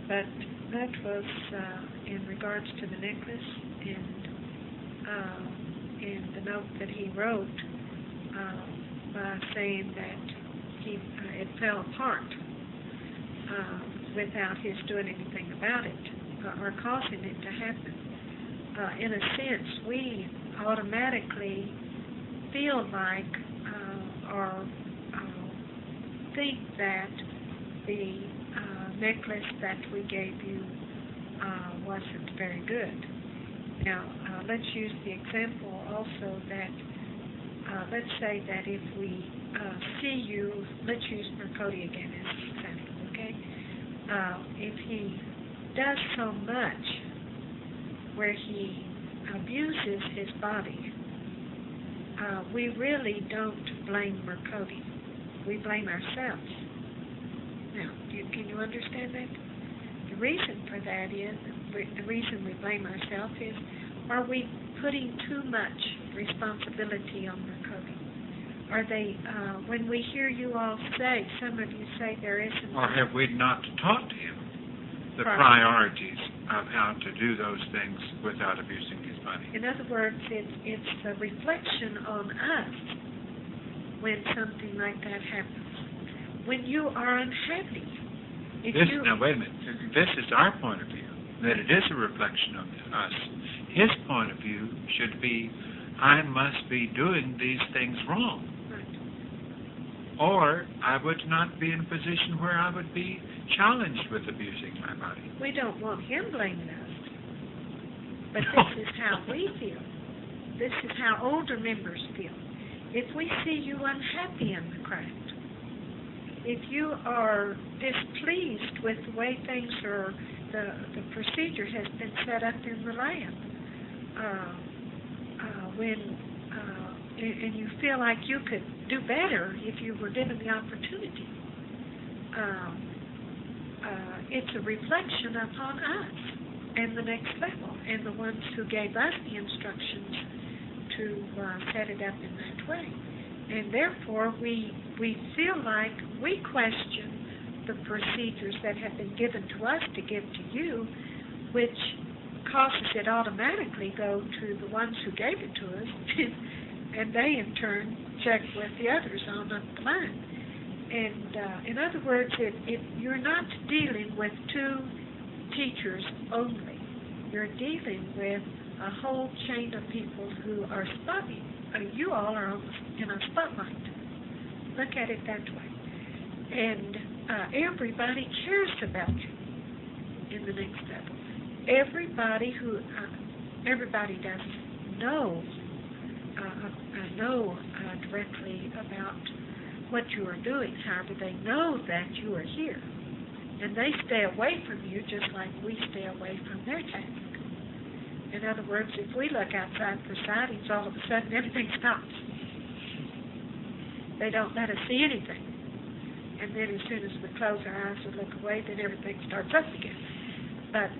but that was in regards to the necklace and the note that he wrote by saying that it fell apart without his doing anything about it or causing it to happen. In a sense, we automatically feel like or think that the necklace that we gave you wasn't very good. Now, let's use the example also that, let's say that if we see you, let's use Mercodi again as an example, okay? If he does so much where he abuses his body, we really don't blame Mercodi. We blame ourselves. Now, can you understand that? The reason for that is, the reason we blame ourselves is, are we putting too much responsibility on Mercodi? Are they, when we hear you all say, some of you say there isn't... Or have we not taught him the priorities of how to do those things without abusing his body? In other words, it's a reflection on us when something like that happens. When you are unhappy, Now, wait a minute. This is our point of view, that it is a reflection of us. His point of view should be, I must be doing these things wrong. Right. Or I would not be in a position where I would be challenged with abusing my body. We don't want him blaming us. But this is how we feel. This is how older members feel. If we see you unhappy in the craft, if you are displeased with the way things are, the procedure has been set up in the lab, and you feel like you could do better if you were given the opportunity, it's a reflection upon us and the next level and the ones who gave us the instructions to set it up in that way. And therefore, we feel like we question the procedures that have been given to us to give to you, which causes it automatically go to the ones who gave it to us, and they in turn check with the others on up the line. And in other words, you're not dealing with two teachers only. You're dealing with a whole chain of people who are spotty. You all are in a spotlight. Look at it that way. And everybody cares about you in the next level. Everybody doesn't know directly about what you are doing. However, they know that you are here. And they stay away from you just like we stay away from their task. In other words, if we look outside proceedings, all of a sudden everything stops. They don't let us see anything. And then as soon as we close our eyes and look away, then everything starts up again. But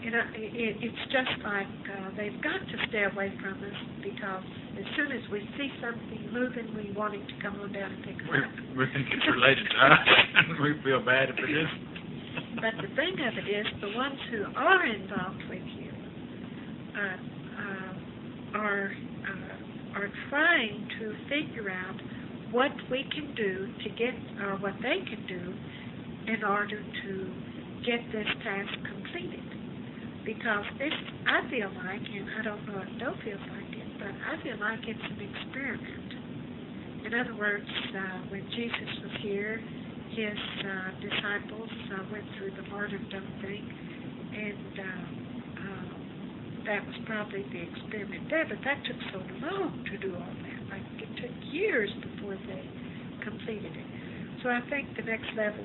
it's just like they've got to stay away from us, because as soon as we see something moving, we want it to come on down and pick us up. We think it's related to us, and we feel bad if it isn't. But the thing of it is, the ones who are involved with you are trying to figure out what we can do to get, or what they can do in order to get this task completed. Because this, I feel like, and I don't know if Doe feels like it, but I feel like it's an experiment. In other words, when Jesus was here, his disciples went through the martyrdom thing, and that was probably the experiment there, but that took so long to do all that. Like, it took years before they completed it. So I think the next level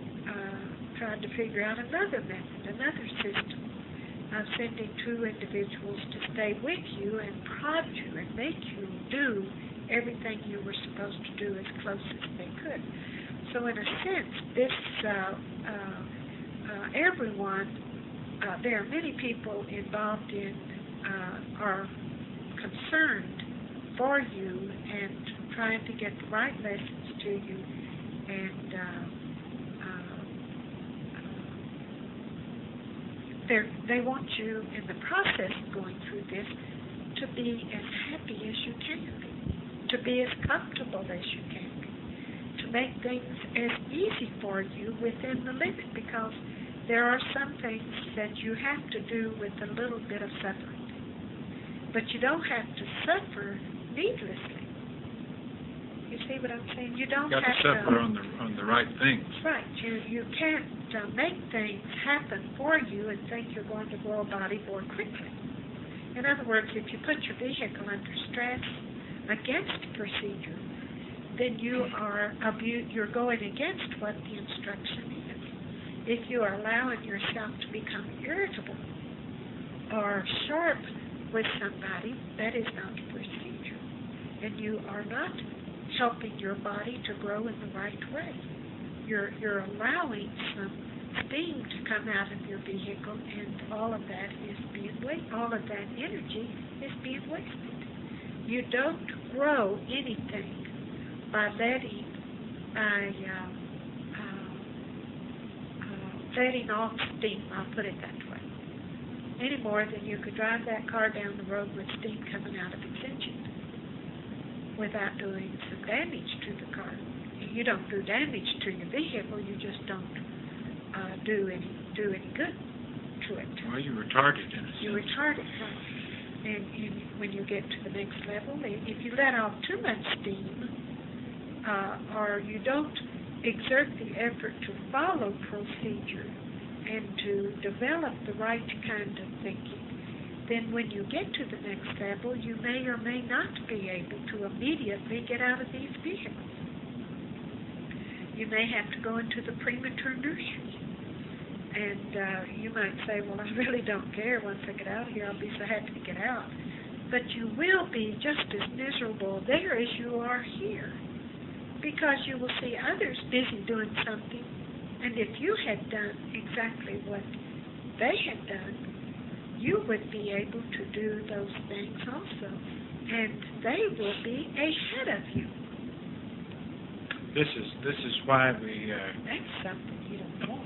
tried to figure out another method, another system of sending two individuals to stay with you and prod you and make you do everything you were supposed to do as close as they could. So in a sense, this everyone, there are many people involved in our concerned for you and trying to get the right lessons to you, and they want you, in the process of going through this, to be as happy as you can be, to be as comfortable as you can be, to make things as easy for you within the limit, because there are some things that you have to do with a little bit of suffering. But you don't have to suffer needlessly. You see what I'm saying? You don't Got to have suffer on the right things. Right. You can't make things happen for you and think you're going to grow a body more quickly. In other words, if you put your vehicle under stress against procedure, then you're going against what the instruction is. If you are allowing yourself to become irritable or sharp with somebody, that is not procedure, and you are not helping your body to grow in the right way. You're allowing some steam to come out of your vehicle, and all of that energy is being wasted. You don't grow anything by letting off steam, I'll put it that way, any more than you could drive that car down the road with steam coming out of its engine without doing some damage to the car. You don't do damage to your vehicle, you just don't do any good to it. Well, you retard it in a sense. You retard it, right. And when you get to the next level, if you let off too much steam, or you don't exert the effort to follow procedure and to develop the right kind of thinking, then when you get to the next level, you may or may not be able to immediately get out of these vehicles. You may have to go into the premature nursery. And you might say, well, I really don't care. Once I get out of here, I'll be so happy to get out. But you will be just as miserable there as you are here, because you will see others busy doing something. And if you had done exactly what they had done, you would be able to do those things also. And they will be ahead of you. This is why we... That's something you don't want.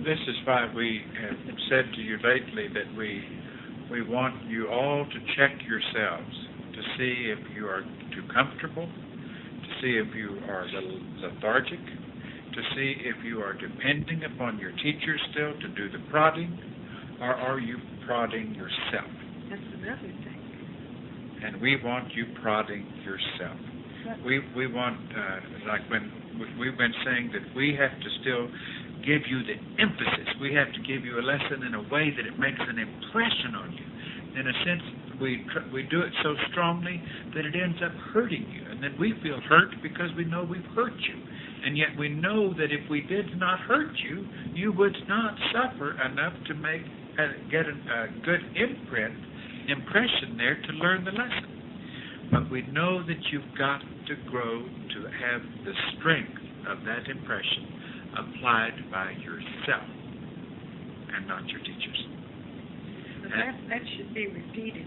This is why we have said to you lately that we want you all to check yourselves to see if you are too comfortable, to see if you are lethargic, to see if you are depending upon your teacher still to do the prodding, or are you prodding yourself? That's another thing. And we want you prodding yourself. We want, like when we've been saying that we have to still give you the emphasis. We have to give you a lesson in a way that it makes an impression on you. In a sense, we do it so strongly that it ends up hurting you. And then we feel hurt because we know we've hurt you. And yet we know that if we did not hurt you, you would not suffer enough to get a good impression there to learn the lesson. But we know that you've got to grow to have the strength of that impression applied by yourself and not your teachers. That should be repeated.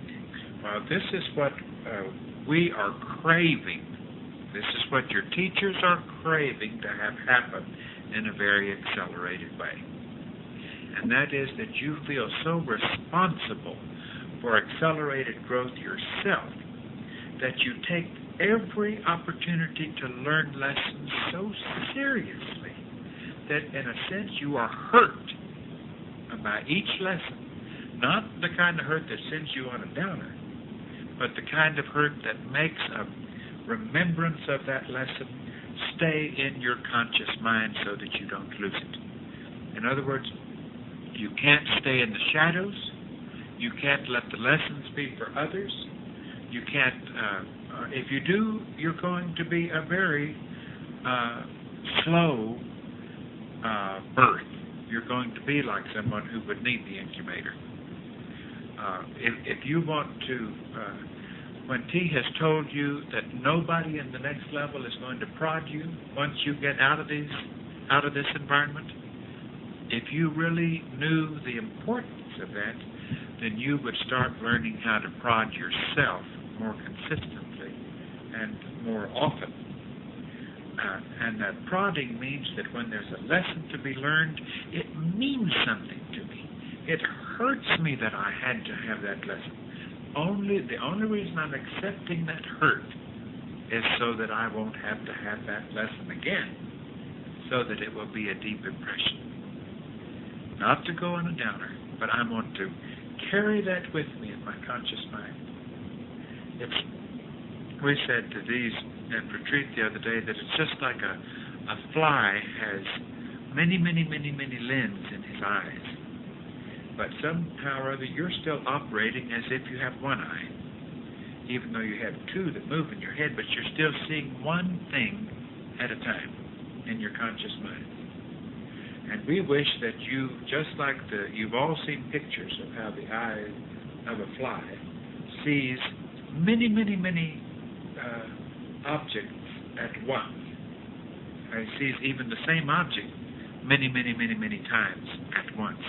Well, this is what we are craving. This is what your teachers are craving to have happen in a very accelerated way. And that is that you feel so responsible for accelerated growth yourself that you take every opportunity to learn lessons so seriously that in a sense you are hurt by each lesson. Not the kind of hurt that sends you on a downer, but the kind of hurt that makes a remembrance of that lesson stay in your conscious mind so that you don't lose it. In other words, you can't stay in the shadows. You can't let the lessons be for others. You can't, if you do, you're going to be a very slow birth. You're going to be like someone who would need the incubator. If you want to, when T has told you that nobody in the next level is going to prod you once you get out of this environment, if you really knew the importance of that, then you would start learning how to prod yourself more consistently and more often. And that prodding means that when there's a lesson to be learned, it means something to me. It hurts me that I had to have that lesson. The only reason I'm accepting that hurt is so that I won't have to have that lesson again, so that it will be a deep impression. Not to go on a downer, but I want to carry that with me in my conscious mind. We said to these at retreat the other day that it's just like a fly has many, many, many, many limbs in his eyes. But somehow or other you're still operating as if you have one eye, even though you have two that move in your head, but you're still seeing one thing at a time in your conscious mind. And we wish that you, just like you've all seen pictures of how the eye of a fly sees many, many, many objects at once. He sees even the same object many, many, many, many times at once.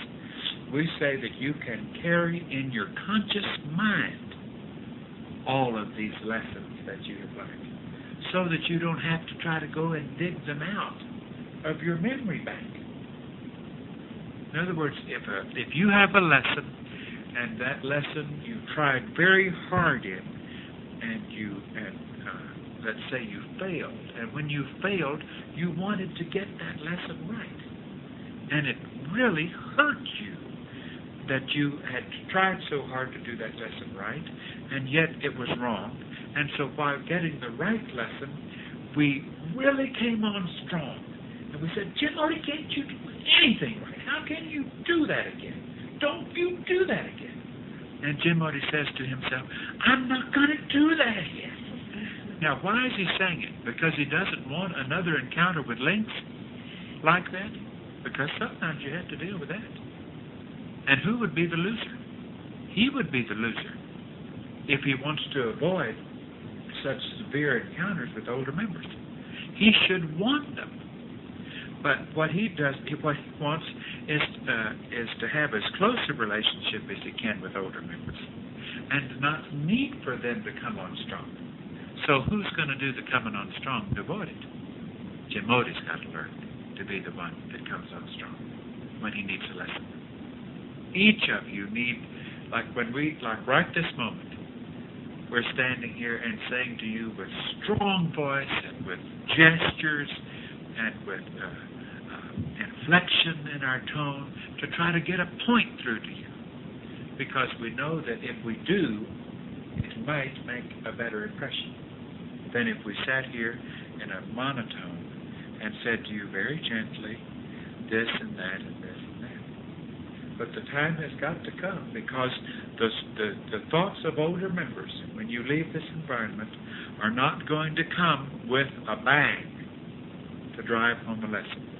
We say that you can carry in your conscious mind all of these lessons that you have learned, so that you don't have to try to go and dig them out of your memory bank. In other words, if you have a lesson, and that lesson you tried very hard in, and let's say you failed, and when you failed, you wanted to get that lesson right, and it really hurt you that you had tried so hard to do that lesson right, and yet it was wrong. And so while getting the right lesson, we really came on strong. And we said, Jim Odie, can't you do anything right? How can you do that again? Don't you do that again? And Jim Odie says to himself, I'm not going to do that again. Now, why is he saying it? Because he doesn't want another encounter with lynx like that? Because sometimes you have to deal with that. And who would be the loser? He would be the loser if he wants to avoid such severe encounters with older members. He should want them. But what he wants is to have as close a relationship as he can with older members, and not need for them to come on strong. So who's going to do the coming on strong to avoid it? Jim Odie's got to learn to be the one that comes on strong when he needs a lesson. Each of you need, like right this moment, we're standing here and saying to you with strong voice and with gestures and with inflection in our tone to try to get a point through to you. Because we know that if we do, it might make a better impression than if we sat here in a monotone and said to you very gently, this and that and this and that. But the time has got to come, because the thoughts of older members, when you leave this environment, are not going to come with a bang to drive home a lesson.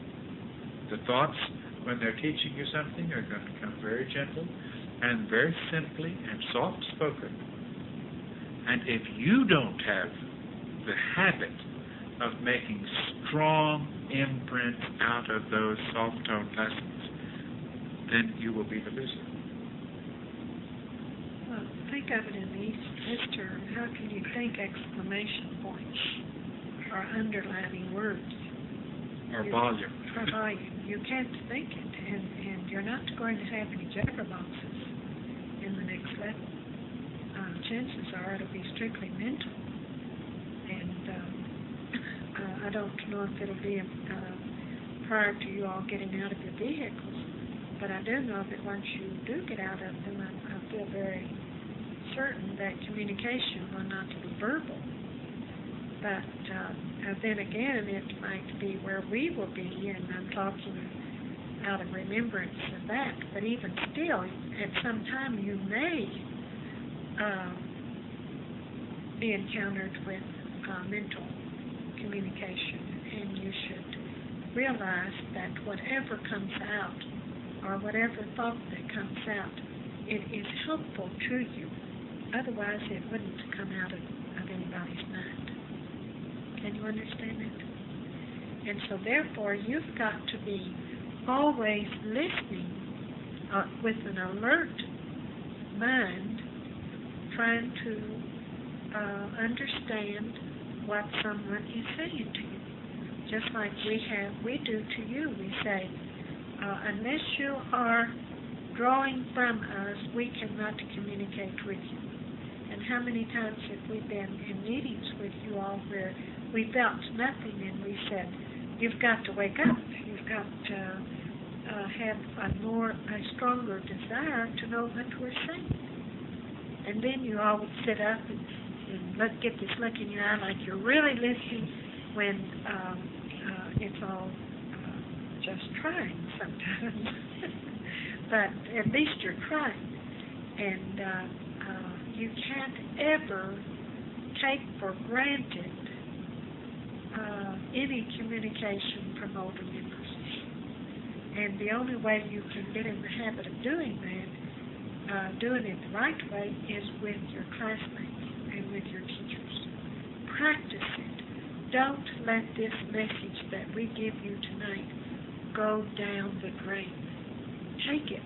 The thoughts, when they're teaching you something, are going to come very gentle and very simply and soft-spoken. And if you don't have the habit of making strong imprints out of those soft-toned lessons, then you will be the loser. Well, think of it in this term. How can you think exclamation points or underlining words? Or volume. Or volume. You can't think it, and you're not going to have any jabberboxes in the next level. Chances are it'll be strictly mental. And I don't know if it'll be prior to you all getting out of your vehicles, but I do know that once you do get out of them, I feel very certain that communication will not be verbal. But then again, it might be where we will be, and I'm talking out of remembrance of that. But even still, at some time you may be encountered with mental communication, and you should realize that whatever comes out, or whatever thought that comes out, it is helpful to you. Otherwise, it wouldn't come out of anybody's mind. Can you understand it? And so, therefore, you've got to be always listening with an alert mind trying to understand what someone is saying to you. Just like we do to you. We say, unless you are drawing from us, we cannot communicate with you. And how many times have we been in meetings with you all where we felt nothing and we said, you've got to wake up. You've got to have a stronger desire to know what we're saying. And then you all would sit up and get this look in your eye like you're really listening when it's all just trying sometimes. But at least you're trying. And you can't ever take for granted any communication from older members. And the only way you can get in the habit of doing that, doing it the right way, is with your classmates and with your teachers. Practice it. Don't let this message that we give you tonight go down the drain. Take it,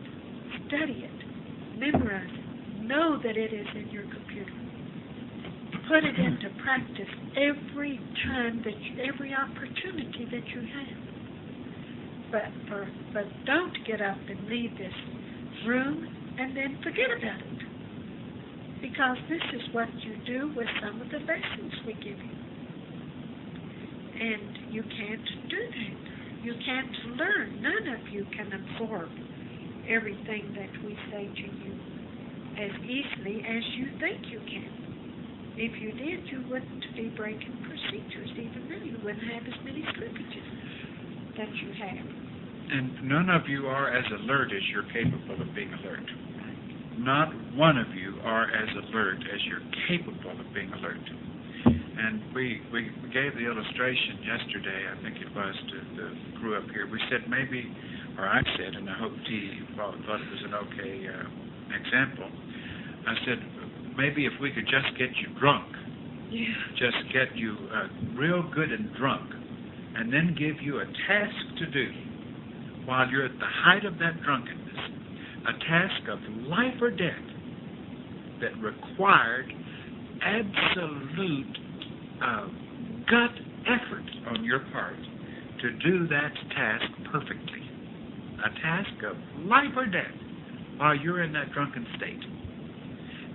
study it, memorize it, know that it is in your computer. Put it into practice every time every opportunity that you have. But don't get up and leave this room and then forget about it. Because this is what you do with some of the lessons we give you. And you can't do that. You can't learn. None of you can absorb everything that we say to you as easily as you think you can. If you did, you wouldn't be breaking procedures. Even then, you wouldn't have as many slippages that you have. And none of you are as alert as you're capable of being alert. Not one of you are as alert as you're capable of being alert. And we gave the illustration yesterday, I think it was, to the crew up here. We said maybe, or I said, and I hope T thought it was an okay example, I said, maybe if we could just get you drunk, just get you real good and drunk, and then give you a task to do while you're at the height of that drunkenness, a task of life or death that required absolute gut effort on your part to do that task perfectly. A task of life or death while you're in that drunken state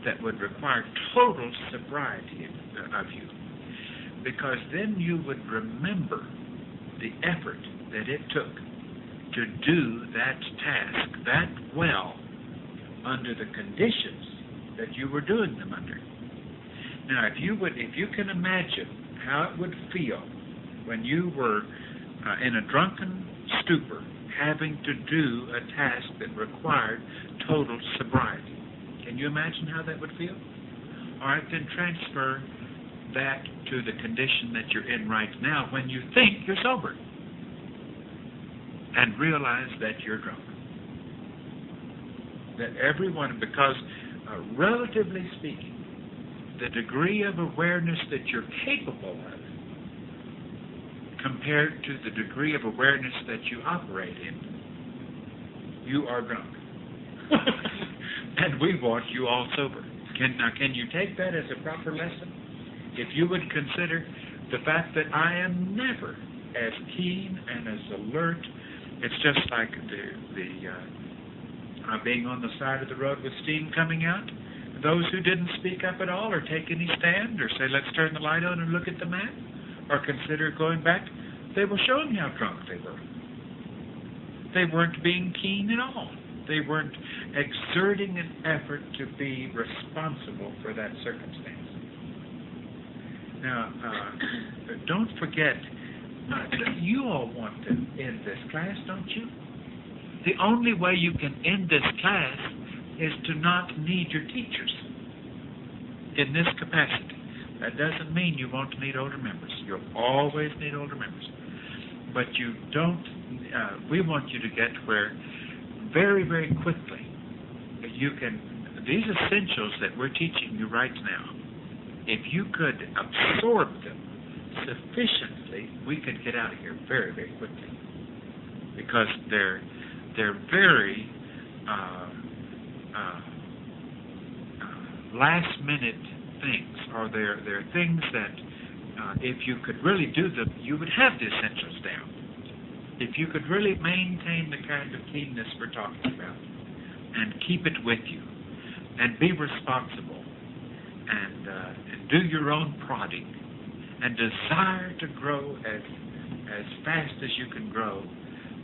that would require total sobriety of you. Because then you would remember the effort that it took to do that task that well under the conditions that you were doing them under. Now, if you can imagine how it would feel when you were in a drunken stupor, having to do a task that required total sobriety. Can you imagine how that would feel? All right, then transfer that to the condition that you're in right now when you think you're sober. And realize that you're drunk. That everyone, because relatively speaking, the degree of awareness that you're capable of compared to the degree of awareness that you operate in, you are drunk. And we want you all sober. Can you take that as a proper lesson? If you would consider the fact that I am never as keen and as alert, it's just like the being on the side of the road with steam coming out. Those who didn't speak up at all or take any stand or say, let's turn the light on and look at the map or consider going back, they were showing how drunk they were. They weren't being keen at all. They weren't exerting an effort to be responsible for that circumstance. Now, don't forget, you all want to end this class, don't you? The only way you can end this class is to not need your teachers in this capacity. That doesn't mean you won't need older members. You'll always need older members. But you don't, we want you to get where very, very quickly you can, these essentials that we're teaching you right now, if you could absorb them sufficiently, we could get out of here very, very quickly. Because they're very last-minute things, or they're things that if you could really do them, you would have the essentials down. If you could really maintain the kind of keenness we're talking about and keep it with you and be responsible and do your own prodding and desire to grow as fast as you can grow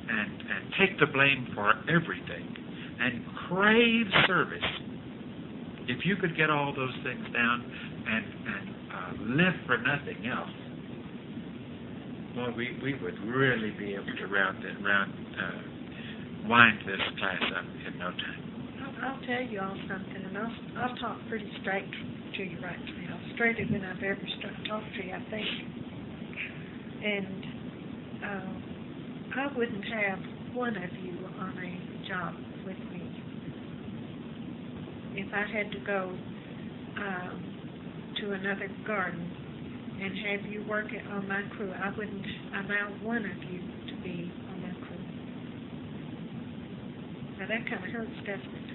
and take the blame for everything and crave service, if you could get all those things down and live for nothing else, well, we would really be able to wind this class up in no time. I'll tell you all something, and I'll talk pretty straight to you right now, straighter than I've ever talked to you, I think. And I wouldn't have one of you on a job with me if I had to go to another garden and have you work on my crew. I wouldn't allow one of you to be on my crew. Now that kind of hurts, doesn't it?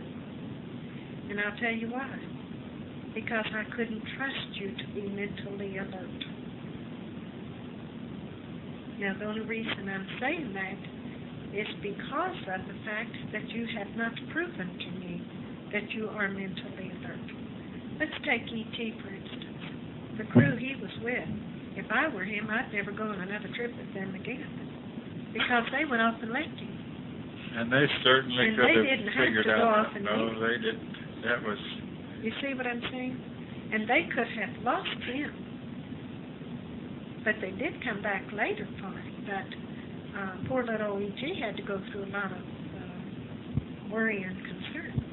And I'll tell you why. Because I couldn't trust you to be mentally alert. Now the only reason I'm saying that is because of the fact that you have not proven to me that you are mentally alert. Let's take E.T. for instance. The crew he was with, if I were him, I'd never go on another trip with them again. Because they went off and left him. And they certainly And could they have didn't have figured to go out. off and No, leave. they didn't. That was. You see what I'm saying? And they could have lost him. But they did come back later for him. But poor little E.G. had to go through a lot of worry and concern.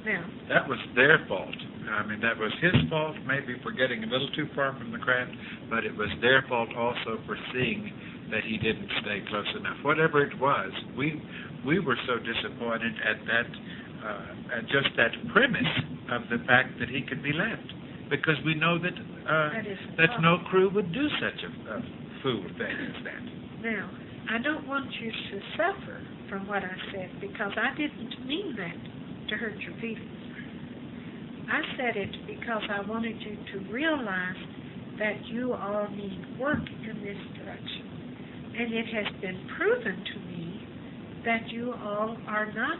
Now, That was their fault. I mean, that was his fault, maybe for getting a little too far from the craft, but it was their fault also for seeing that he didn't stay close enough. Whatever it was, we were so disappointed at that, at just that premise of the fact that he could be left, because we know that that no crew would do such a fool thing as that. Now, I don't want you to suffer from what I said, because I didn't mean that to hurt your feelings. I said it because I wanted you to realize that you all need work in this direction. And it has been proven to me that you all are not,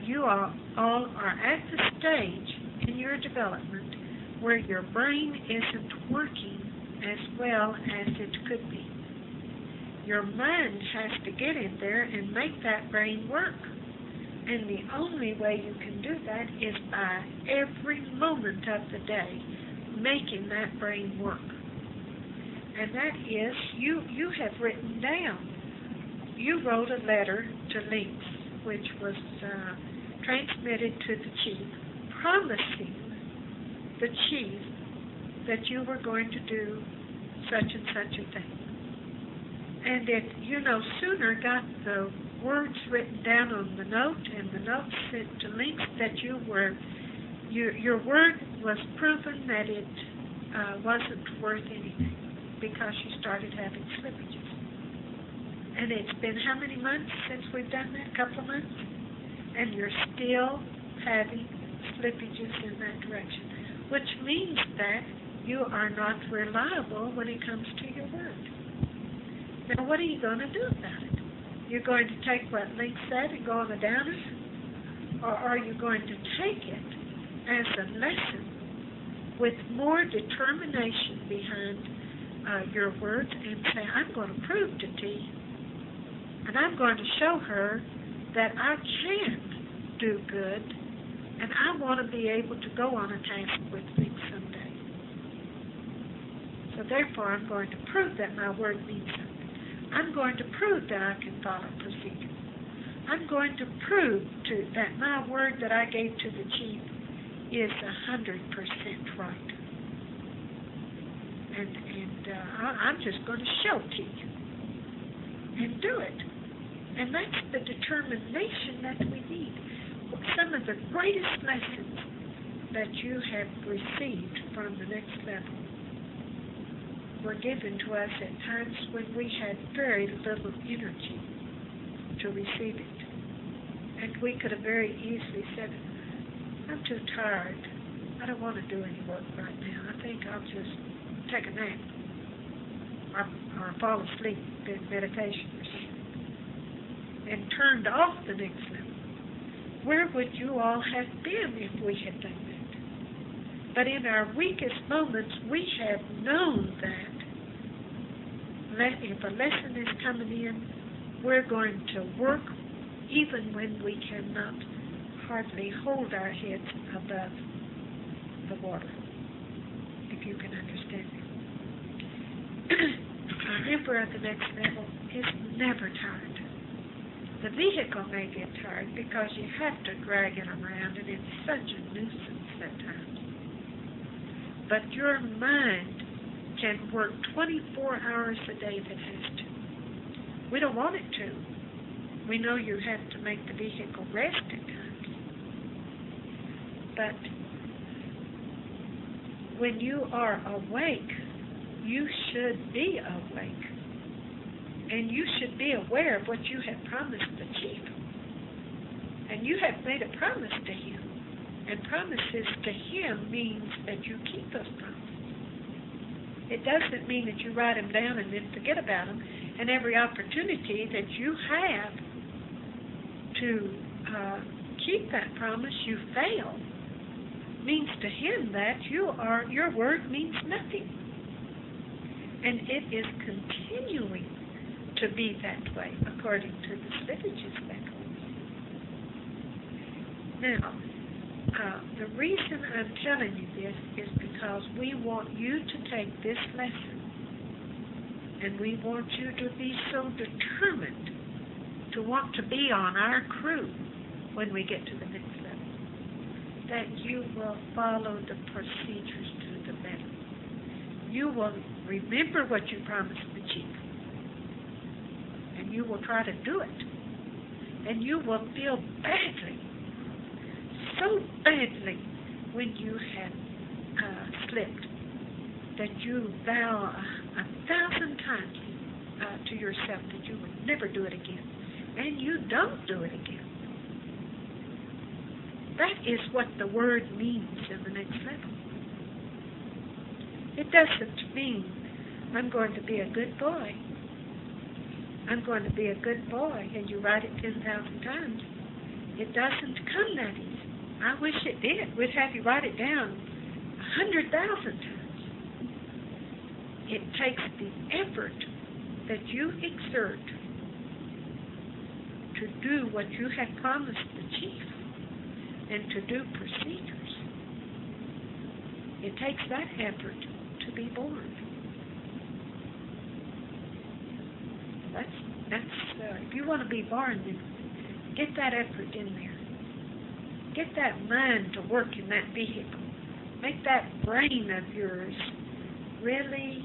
you all are at the stage in your development where your brain isn't working as well as it could be. Your mind has to get in there and make that brain work. And the only way you can do that is by every moment of the day making that brain work. And that is, you have written down, you wrote a letter to Lynx, which was transmitted to the chief, promising the chief that you were going to do such and such a thing. And it, sooner got the words written down on the note, and the note sent to Lynx that you were, your word was proven that it wasn't worth anything because you started having slippages. And it's been how many months since we've done that? A couple of months? And you're still having slippages in that direction, which means that you are not reliable when it comes to your word. Now, what are you going to do about it? You're going to take what Lynx said and go on the downer? Or are you going to take it as a lesson with more determination behind your words and say, I'm going to prove to T, and I'm going to show her that I can do good, and I want to be able to go on a task with Lynx someday. So therefore, I'm going to prove that my word means something. I'm going to prove that I can follow procedure. I'm going to prove that my word that I gave to the chief is 100% right. And I'm just going to show to you and do it. And that's the determination that we need. Some of the greatest lessons that you have received from the next level were given to us at times when we had very little energy to receive it. And we could have very easily said, I'm too tired. I don't want to do any work right now. I think I'll just take a nap or fall asleep in meditation or something, and turned off the next level. Where would you all have been if we had done that? But in our weakest moments, we have known that if a lesson is coming in, we're going to work even when we cannot hardly hold our heads above the water, if you can understand me. A member of the next level is never tired. The vehicle may get tired because you have to drag it around, and it's such a nuisance at times. But your mind can work 24 hours a day if it has to. We don't want it to. We know you have to make the vehicle rest at times. But when you are awake, you should be awake. And you should be aware of what you have promised the chief. And you have made a promise to him. And promises to him means that you keep those promises. It doesn't mean that you write them down and then forget about them. And every opportunity that you have to keep that promise, you fail. Means to him that your word means nothing. And it is continuing to be that way, according to the slippages that goes. Now, the reason I'm telling you this is because we want you to take this lesson, and we want you to be so determined to want to be on our crew when we get to the next level, that you will follow the procedures to the letter. You will remember what you promised the chief, and you will try to do it, and you will feel badly, so badly, when you have slipped, that you vow 1,000 times to yourself that you would never do it again, and you don't do it again. That is what the word means in the next level. It doesn't mean I'm going to be a good boy. I'm going to be a good boy, and you write it 10,000 times. It doesn't come that easy. I wish it did. We'd have you write it down 100,000 times. It takes the effort that you exert to do what you have promised the chief and to do procedures. It takes that effort to be born. That's if you want to be born, then get that effort in there. Get that mind to work in that vehicle. Make that brain of yours really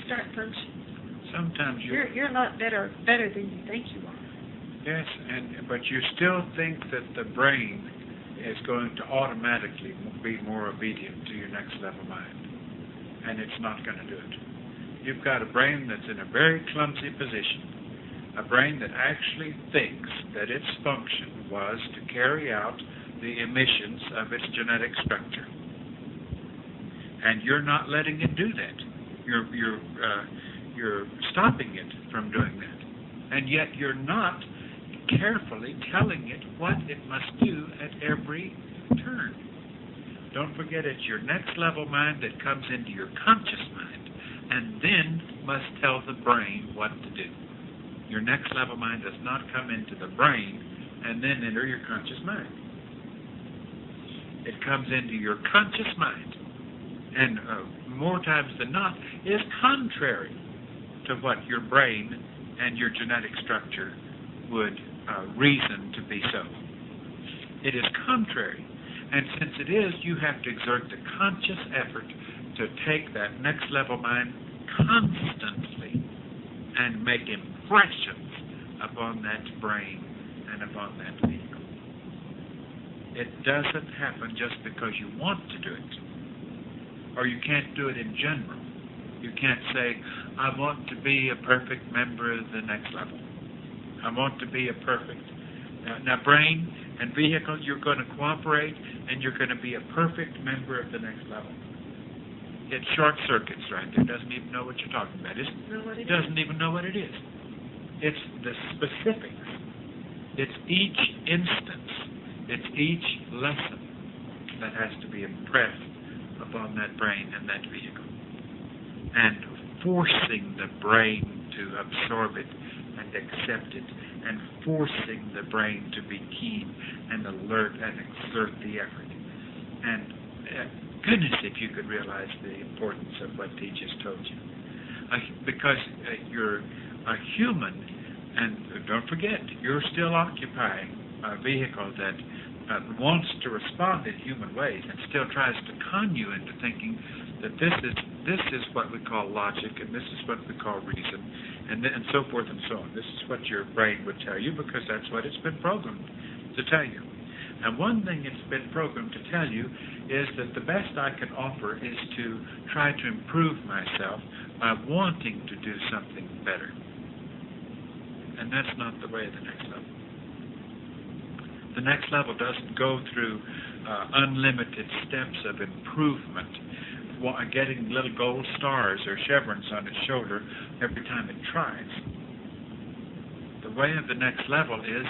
start functioning. Sometimes you're a lot better than you think you are. Yes, but you still think that the brain is going to automatically be more obedient to your next level mind, and it's not going to do it. You've got a brain that's in a very clumsy position, a brain that actually thinks that its function was to carry out the emissions of its genetic structure, and you're not letting it do that. You're stopping it from doing that, and yet you're not carefully telling it what it must do at every turn. Don't forget, it's your next level mind that comes into your conscious mind and then must tell the brain what to do. Your next level mind does not come into the brain and then enter your conscious mind. It comes into your conscious mind, and more times than not is contrary to what your brain and your genetic structure would reason to be so. It is contrary, and since it is, you have to exert the conscious effort to take that next level mind constantly and make impressions upon that brain and upon that vehicle. It doesn't happen just because you want to do it, or you can't do it in general. You can't say, I want to be a perfect member of the next level. I want to be a perfect... Now, brain, And vehicle, you're going to cooperate, and you're going to be a perfect member of the next level. It short circuits right there. Doesn't even know what you're talking about. Doesn't even know what it is. It's the specifics. It's each instance. It's each lesson that has to be impressed upon that brain and that vehicle. And forcing the brain to absorb it and accept it, and forcing the brain to be keen and alert and exert the effort. And goodness, if you could realize the importance of what he just told you. Because you're a human, and don't forget, you're still occupying a vehicle that wants to respond in human ways and still tries to con you into thinking that this is what we call logic, and this is what we call reason, and so forth and so on. This is what your brain would tell you because that's what it's been programmed to tell you. And one thing it's been programmed to tell you is that the best I can offer is to try to improve myself by wanting to do something better. And that's not the way of the next level. The next level doesn't go through unlimited steps of improvement, getting little gold stars or chevrons on its shoulder every time it tries. The way of the next level is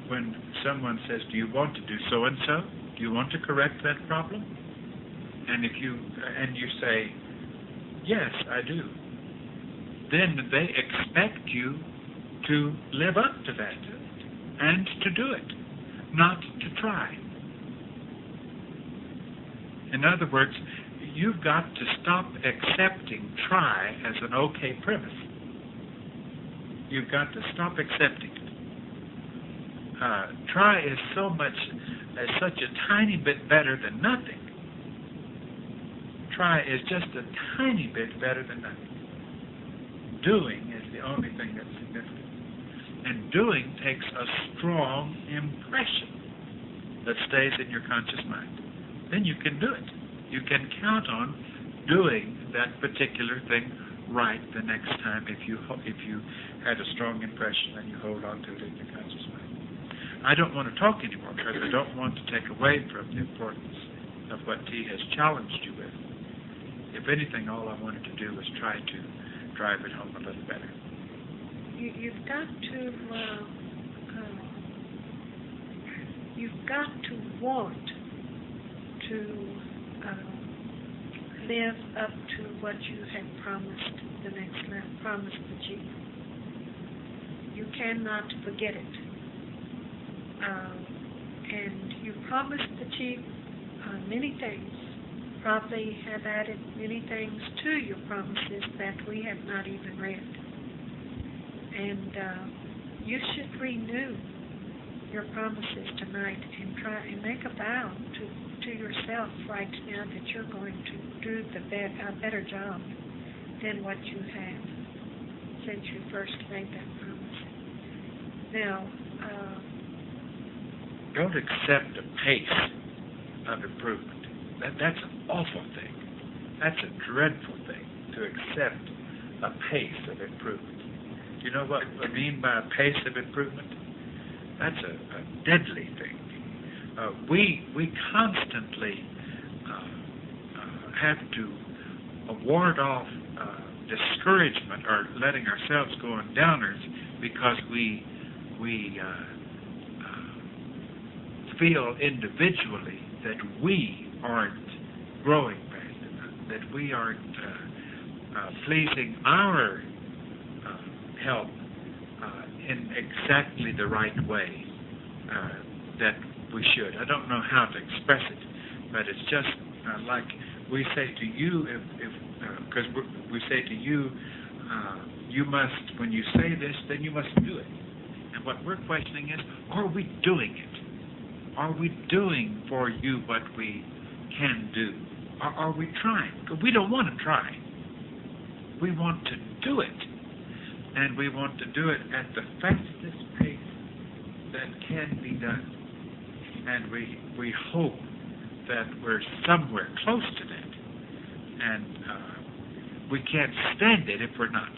when someone says, do you want to do so-and-so? Do you want to correct that problem? And you say, yes, I do. Then they expect you to live up to that and to do it, not to try. In other words, you've got to stop accepting try as an okay premise. You've got to stop accepting it. Try is such a tiny bit better than nothing. Try is just a tiny bit better than nothing. Doing is the only thing that's significant. And doing takes a strong impression that stays in your conscious mind. Then you can do it. You can count on doing that particular thing right the next time if you had a strong impression and you hold on to it in your conscious mind. I don't want to talk anymore because I don't want to take away from the importance of what T has challenged you with. If anything, all I wanted to do was try to drive it home a little better. You've got to want to live up to what you had promised the chief. You cannot forget it. And you promised the chief many things, probably have added many things to your promises that we have not even read. And you should renew your promises tonight and try and make a vow to yourself right now that you're going to do a better job than what you have since you first made that promise. Now, don't accept a pace of improvement. That's an awful thing. That's a dreadful thing, to accept a pace of improvement. Do you know what I mean by a pace of improvement? That's a deadly thing. We constantly have to ward off discouragement or letting ourselves go on downers because we feel individually that we aren't growing fast enough, that we aren't pleasing our help in exactly the right way that we should. I don't know how to express it, but it's just like we say to you, because we say to you, you must, when you say this, then you must do it. And what we're questioning is, are we doing it? Are we doing for you what we can do? Are we trying? Because we don't want to try. We want to do it. And we want to do it at the fastest pace that can be done. And we hope that we're somewhere close to that. And we can't stand it if we're not.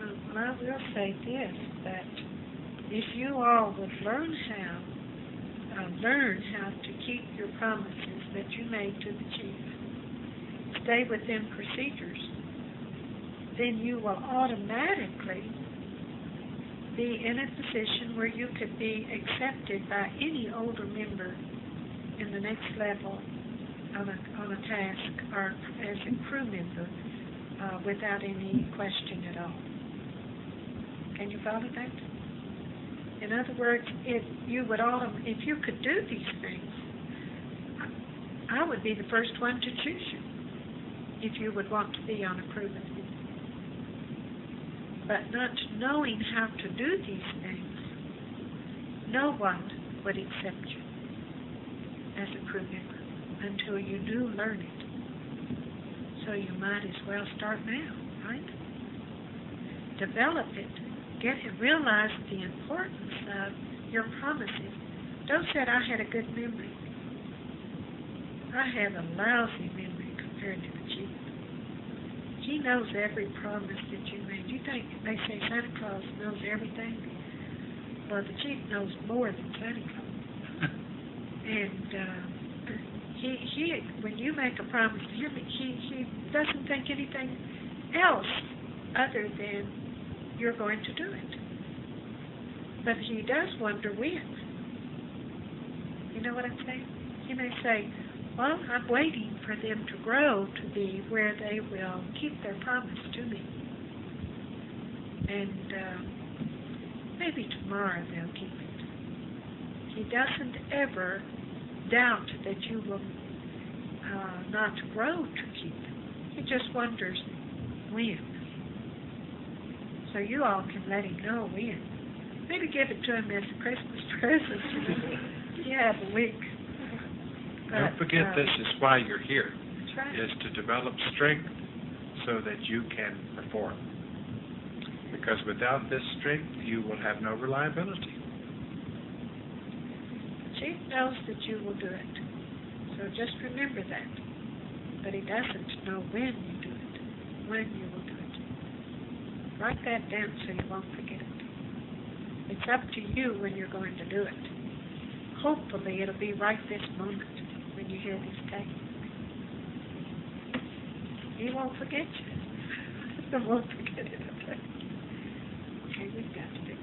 Well, I will say this, that if you all would learn how learn how to keep your promises that you made to the chief, stay within procedures, then you will automatically be in a position where you could be accepted by any older member in the next level on a task or as a crew member without any question at all. Can you follow that? In other words, if you could do these things, I would be the first one to choose you if you would want to be on a crew with me. But not knowing how to do these things, no one would accept you as a crew member until you do learn it. So you might as well start now, right? Develop it. Get it. Realize the importance of your promises. Don't say, I had a good memory. I have a lousy memory compared to the chief. He knows every promise that you made. You think they say Santa Claus knows everything? Well, the chief knows more than Santa Claus. And he when you make a promise to him, he doesn't think anything else other than you're going to do it. But he does wonder when. You know what I'm saying? He may say, well, I'm waiting for them to grow to be where they will keep their promise to me. And maybe tomorrow they'll keep it. He doesn't ever doubt that you will not grow to keep it. He just wonders when. So you all can let him know when. Maybe give it to him as a Christmas present. You have a week. Don't forget, this is why you're here, That's right. is to develop strength so that you can perform. Because without this strength, you will have no reliability. The chief knows that you will do it. So just remember that. But he doesn't know when you do it, when you will do it. Write that down so you won't forget it. It's up to you when you're going to do it. Hopefully it'll be right this moment when you hear this tape. He won't forget you. He won't forget it, okay? Okay, we've got to do it.